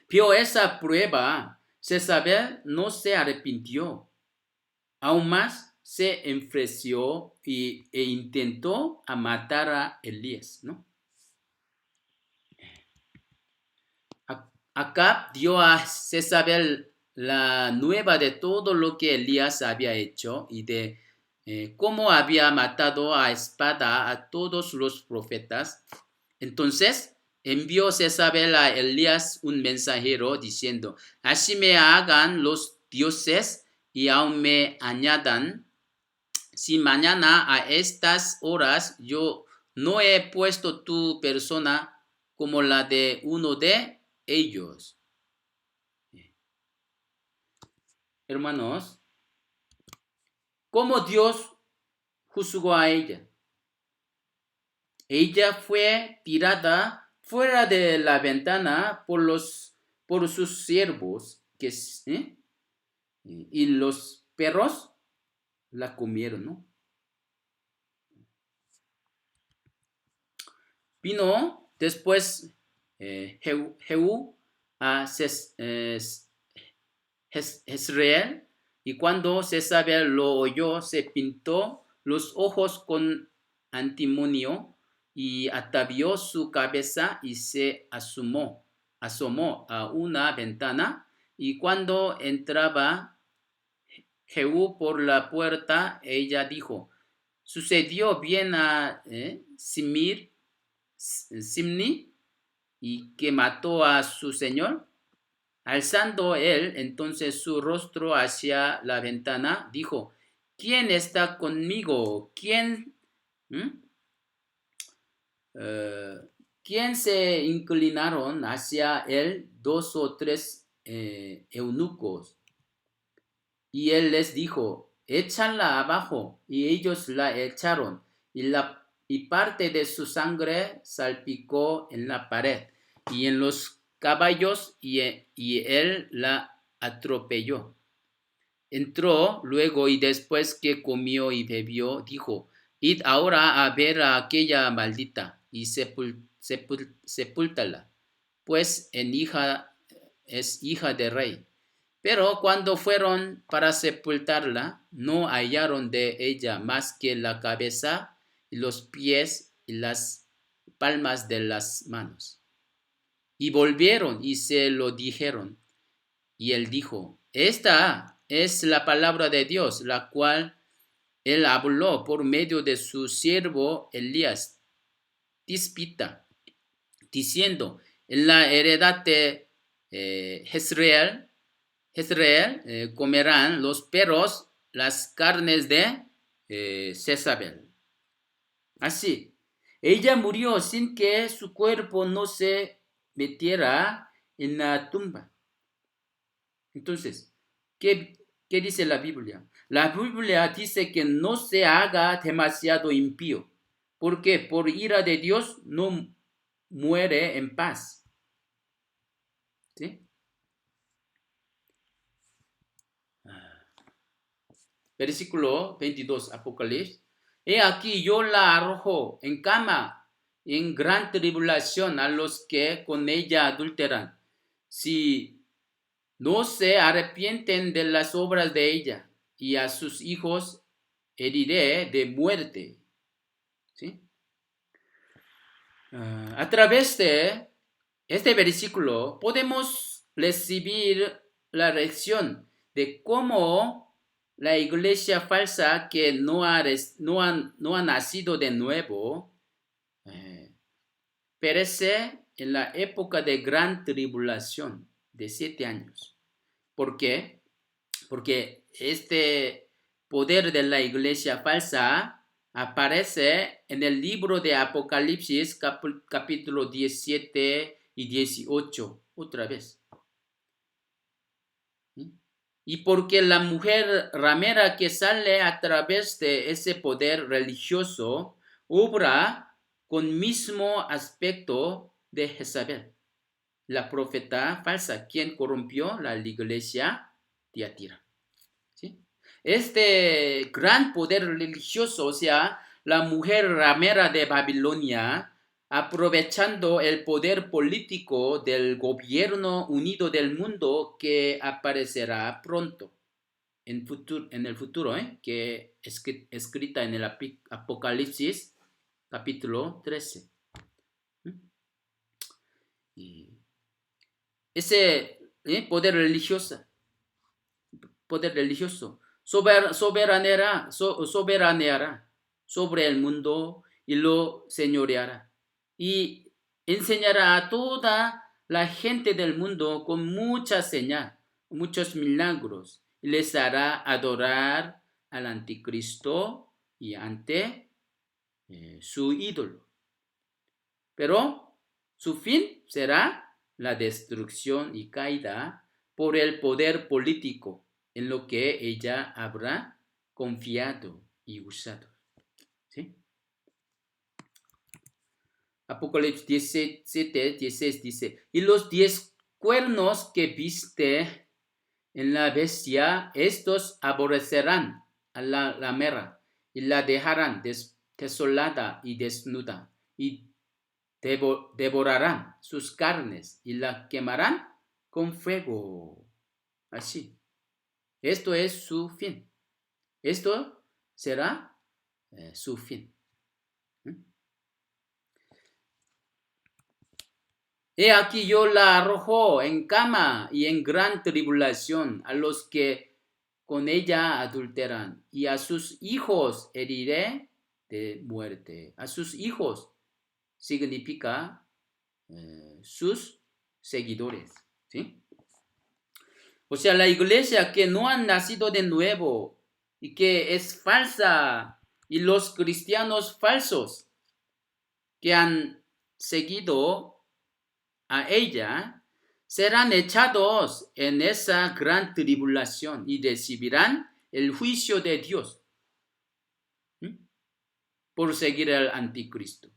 vio esa prueba, Jezabel no se arrepintió. Aún más se enfureció e intentó a matar a Elías, ¿no? Acab dio a Jezabel la nueva de todo lo que Elías había hecho y de cómo había matado a espada a todos los profetas. Entonces envió Jezabel a Elías un mensajero diciendo: así me hagan los dioses y aún me añadan, si mañana a estas horas yo no he puesto tu persona como la de uno de ellos. Hermanos, ¿cómo Dios juzgó a ella? Ella fue tirada fuera de la ventana por sus siervos y los perros la comieron, ¿no? Vino después Jehú a Jezreel Y cuando Jezabel lo oyó, se pintó los ojos con antimonio y atavió su cabeza y se asomó a una ventana. Y cuando entraba Jehú por la puerta, ella dijo: ¿sucedió bien a Simni y que mató a su señor? Alzando él entonces su rostro hacia la ventana, dijo: ¿quién está conmigo? ¿Mm? Eh, ¿Quién se inclinaron hacia él 2 o 3 eunucos? Y él les dijo: échanla abajo. Y ellos la echaron, y parte de su sangre salpicó en la pared y en los caballos, y él la atropelló. Entró luego, y después que comió y bebió, dijo: id ahora a ver a aquella maldita y sepúltala, pues es hija de rey. Pero cuando fueron para sepultarla, no hallaron de ella más que la cabeza y los pies y las palmas de las manos. Y volvieron y se lo dijeron. Y él dijo: esta es la palabra de Dios, la cual él habló por medio de su siervo Elías Tispita, diciendo: en la heredad de Jezreel comerán los perros las carnes de Jezabel. Así, ella murió sin que su cuerpo no se metiera en la tumba. Entonces, ¿qué dice la Biblia? La Biblia dice que no se haga demasiado impío, porque por ira de Dios no muere en paz. ¿Sí? Versículo 22, Apocalipsis. He aquí yo la arrojo en cama, en gran tribulación a los que con ella adulteran, si no se arrepienten de las obras de ella, y a sus hijos heriré de muerte. ¿Sí? A través de este versículo podemos recibir la lección de cómo la iglesia falsa que no ha nacido de nuevo perece en la época de gran tribulación de 7 años. ¿Por qué? Porque este poder de la iglesia falsa aparece en el libro de Apocalipsis capítulo 17 y 18 otra vez. Y porque la mujer ramera que sale a través de ese poder religioso obra con mismo aspecto de Jezabel, la profeta falsa, quien corrompió la iglesia de Tiatira. ¿Sí? Este gran poder religioso, o sea, la mujer ramera de Babilonia, aprovechando el poder político del gobierno unido del mundo que aparecerá pronto, en el futuro, que es escrita en el Apocalipsis capítulo 13. Y ese poder religioso soberaneará sobre el mundo y lo señoreará, y enseñará a toda la gente del mundo con mucha señal, muchos milagros, y les hará adorar al anticristo y ante su ídolo. Pero su fin será la destrucción y caída por el poder político en lo que ella habrá confiado y usado. ¿Sí? Apocalipsis 17, 16 dice: y los 10 cuernos que viste en la bestia, estos aborrecerán a la ramera y la dejarán desolada y desnuda, y devorarán sus carnes y la quemarán con fuego. Así. Esto es su fin. Esto será su fin. He aquí yo la arrojo en cama y en gran tribulación a los que con ella adulteran, y a sus hijos heriré de muerte. A sus hijos significa sus seguidores, ¿sí? O sea, la iglesia que no han nacido de nuevo y que es falsa, y los cristianos falsos que han seguido a ella, serán echados en esa gran tribulación y recibirán el juicio de Dios por seguir al anticristo.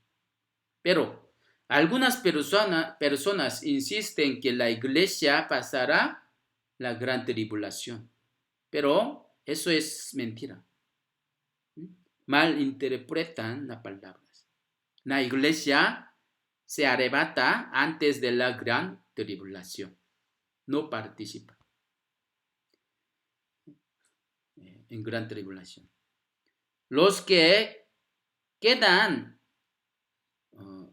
Pero algunas personas insisten que la iglesia pasará la gran tribulación, pero eso es mentira. Malinterpretan las palabras. La iglesia se arrebata antes de la gran tribulación. No participa en gran tribulación. Los que quedan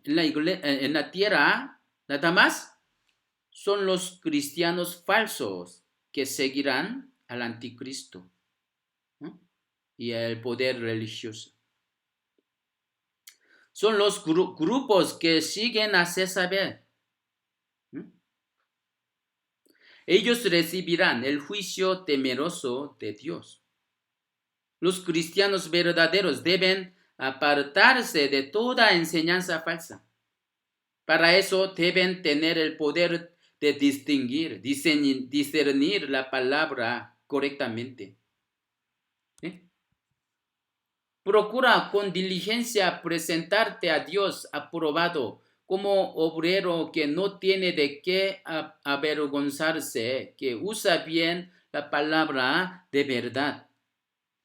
en la tierra, nada más, son los cristianos falsos que seguirán al anticristo, ¿no? Y el poder religioso. Son los grupos que siguen a Jezabel. Ellos recibirán el juicio temeroso de Dios. Los cristianos verdaderos deben apartarse de toda enseñanza falsa. Para eso deben tener el poder de discernir la palabra correctamente. Procura con diligencia presentarte a Dios aprobado como obrero que no tiene de qué avergonzarse, que usa bien la palabra de verdad.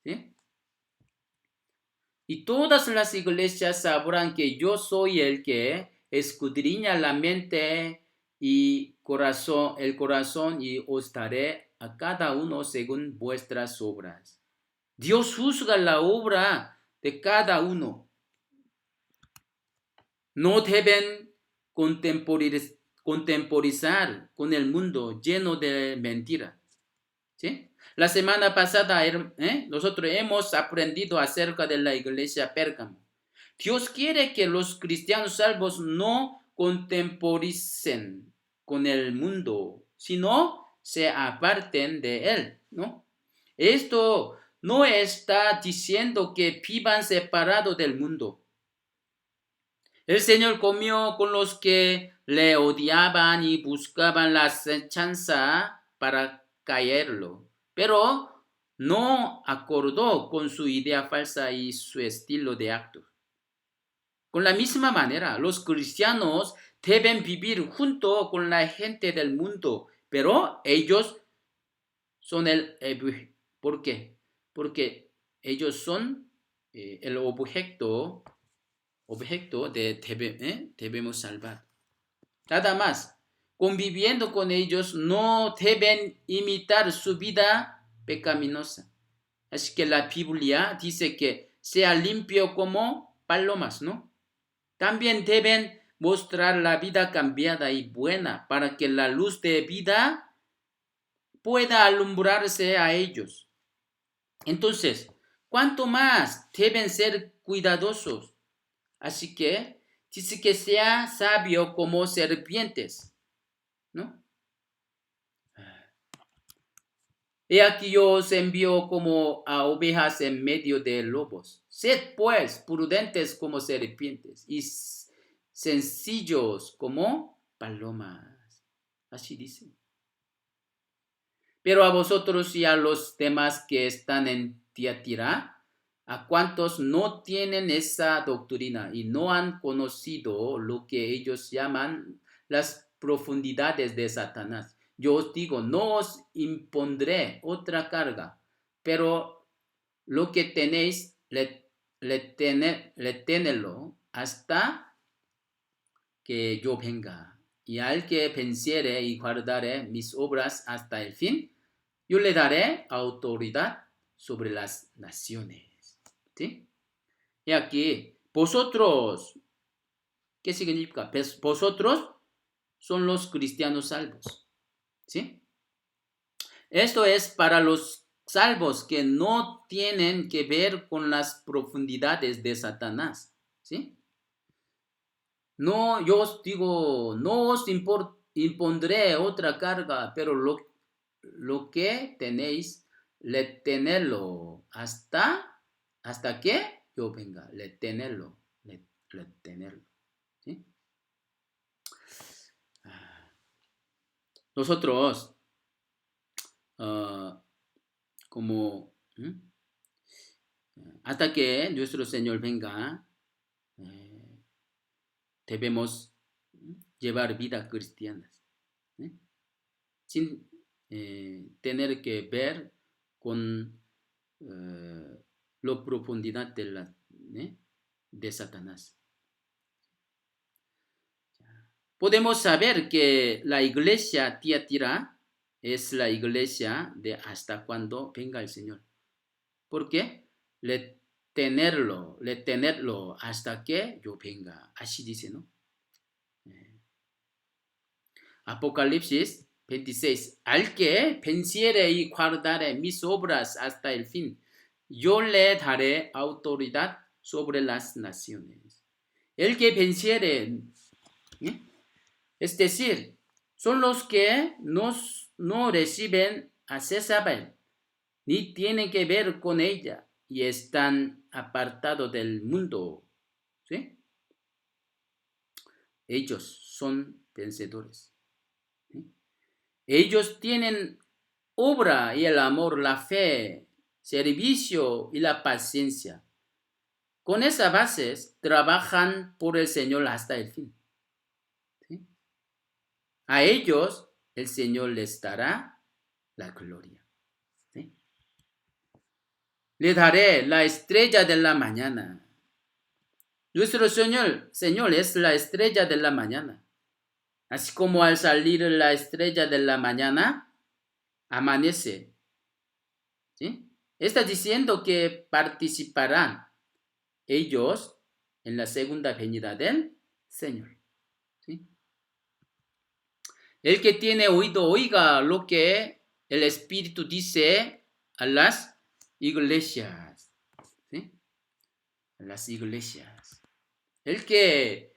¿Sí? Y todas las iglesias sabrán que yo soy el que escudriña la mente y el corazón, y os daré a cada uno según vuestras obras. Dios juzga la obra de cada uno. No deben contemporizar con el mundo lleno de mentiras. ¿Sí? La semana pasada nosotros hemos aprendido acerca de la iglesia Pérgamo. Dios quiere que los cristianos salvos no contemporicen con el mundo, sino se aparten de él, ¿no? Esto no está diciendo que vivan separados del mundo. El Señor comió con los que le odiaban y buscaban la acechanza para caerlo, pero no acordó con su idea falsa y su estilo de acto. Con la misma manera, los cristianos deben vivir junto con la gente del mundo, pero ellos son ¿por qué? Porque ellos son el objeto de debemos salvar. Nada más, conviviendo con ellos no deben imitar su vida pecaminosa. Así que la Biblia dice que sea limpio como palomas, ¿no? También deben mostrar la vida cambiada y buena para que la luz de vida pueda alumbrarse a ellos. Entonces, ¿cuánto más deben ser cuidadosos? Así que dice que sea sabio como serpientes, ¿no? He aquí yo os envío como a ovejas en medio de lobos. Sed pues prudentes como serpientes y sencillos como palomas. Así dice. Pero a vosotros y a los demás que están en Tiatira, a cuantos no tienen esa doctrina y no han conocido lo que ellos llaman las profundidades de Satanás, yo os digo, no os impondré otra carga, pero lo que tenéis, tenedlo hasta que yo venga. Y al que venciere y guardare mis obras hasta el fin, yo le daré autoridad sobre las naciones. ¿Sí? Y aquí, vosotros, ¿qué significa? Vosotros son los cristianos salvos. ¿Sí? Esto es para los salvos que no tienen que ver con las profundidades de Satanás. ¿Sí? No, yo os digo, no os impondré otra carga, pero lo que tenéis, tenerlo hasta que yo venga, tenerlo. ¿Sí? Nosotros, como, hasta que nuestro Señor venga, debemos llevar vida cristianas, ¿sí? Sin tener que ver con la profundidad de Satanás. Podemos saber que la iglesia Tiatira es la iglesia de hasta cuando venga el Señor. ¿Por qué? Tenerlo hasta que yo venga. Así dice, ¿no? Apocalipsis 26. Al que venciere y guardare mis obras hasta el fin, yo le daré autoridad sobre las naciones. El que venciere, ¿eh? Es decir, son los que no reciben a Jezabel, ni tienen que ver con ella, y están apartados del mundo. ¿Sí? Ellos son vencedores. ¿Sí? Ellos tienen obra y el amor, la fe, servicio y la paciencia. Con esas bases trabajan por el Señor hasta el fin. ¿Sí? A ellos el Señor les dará la gloria. ¿Sí? Le daré la estrella de la mañana. Nuestro Señor es la estrella de la mañana. Así como al salir la estrella de la mañana, amanece. ¿Sí? Está diciendo que participarán ellos en la segunda venida del Señor. ¿Sí? El que tiene oído, oiga lo que el Espíritu dice a las iglesias. ¿Sí? A las iglesias. El que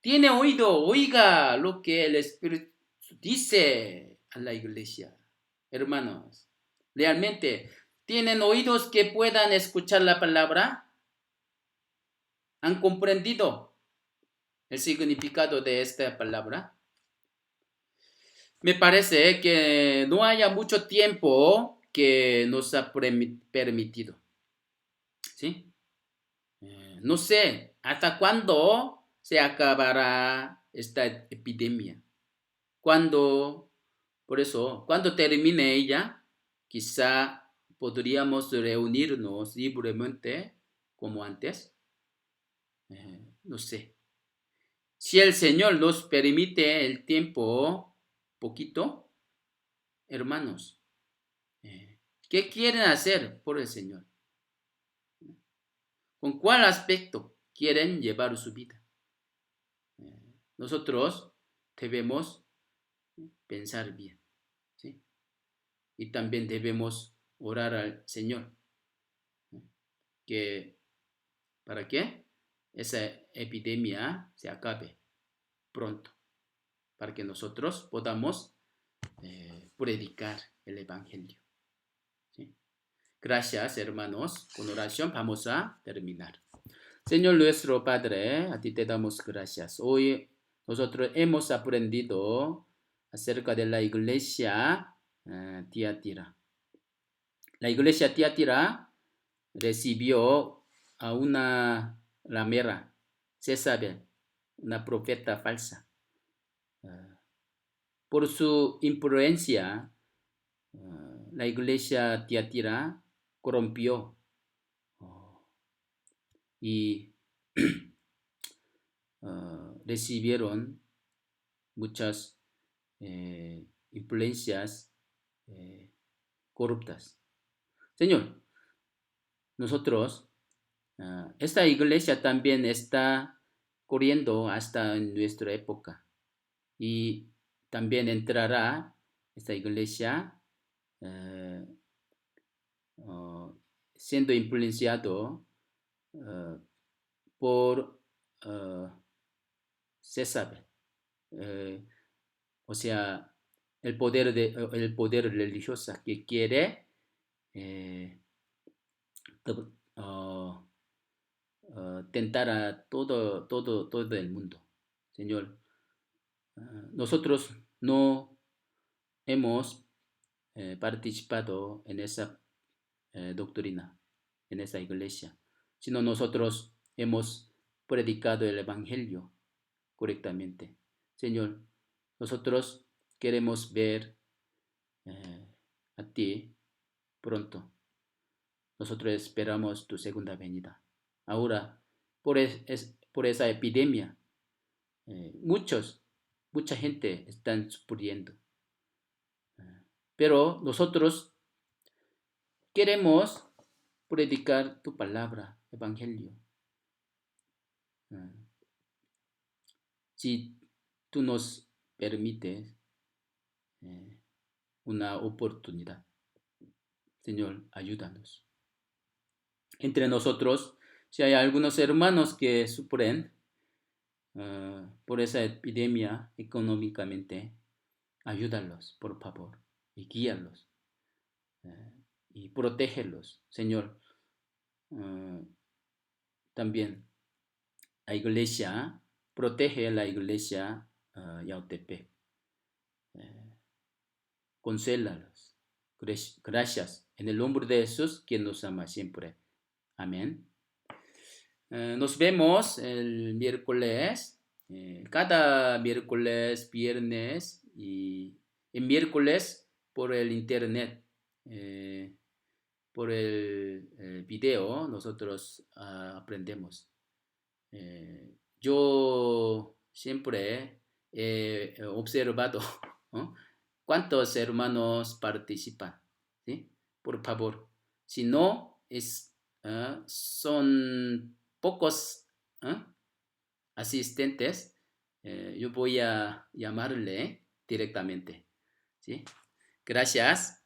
tiene oído, oiga lo que el Espíritu dice a la iglesia. Hermanos, ¿realmente tienen oídos que puedan escuchar la palabra? ¿Han comprendido el significado de esta palabra? Me parece que no haya mucho tiempo que nos ha permitido. ¿Sí? No sé hasta cuándo se acabará esta epidemia. Por eso, cuando termine ella, quizá podríamos reunirnos libremente como antes. No sé. Si el Señor nos permite el tiempo poquito, hermanos, ¿qué quieren hacer por el Señor? ¿Con cuál aspecto quieren llevar su vida? Nosotros debemos pensar bien, ¿sí? Y también debemos orar al Señor, que para que esa epidemia se acabe pronto, para que nosotros podamos predicar el Evangelio. ¿Sí? Gracias, hermanos. Con oración vamos a terminar. Señor nuestro Padre, a ti te damos gracias. Hoy nosotros hemos aprendido acerca de la iglesia Tiatira. La iglesia Tiatira recibió a una ramera, Jezabel, una profeta falsa. Por su influencia, la iglesia Tiatira corrompió y recibieron muchas influencias corruptas. Señor, nosotros, esta iglesia también está corriendo hasta en nuestra época y también entrará esta iglesia eh, uh, siendo influenciado uh, por César, eh, o sea, el poder religioso que quiere eh, uh, tentar a todo el mundo. Señor, nosotros no hemos participado en esa doctrina, en esa iglesia, sino nosotros hemos predicado el Evangelio correctamente. Señor, nosotros queremos ver a ti pronto. Nosotros esperamos tu segunda venida. Ahora, por esa epidemia, mucha gente está sufriendo. Pero nosotros queremos predicar tu palabra, evangelio. Si tú nos permites una oportunidad, Señor, ayúdanos. Entre nosotros, si hay algunos hermanos que sufren por esa epidemia económicamente, ayúdalos, por favor, y guíalos y protégelos, Señor. También la iglesia, protege a la iglesia Yautepec. Consuélalos. Gracias. En el nombre de Jesús, quien nos ama siempre. Amén. Nos vemos el miércoles. Cada miércoles, viernes y el miércoles por el internet. Por el video nosotros aprendemos. Yo siempre he observado ¿no? cuántos hermanos participan, ¿sí? Por favor, si no son pocos asistentes, yo voy a llamarle directamente, ¿sí? Gracias.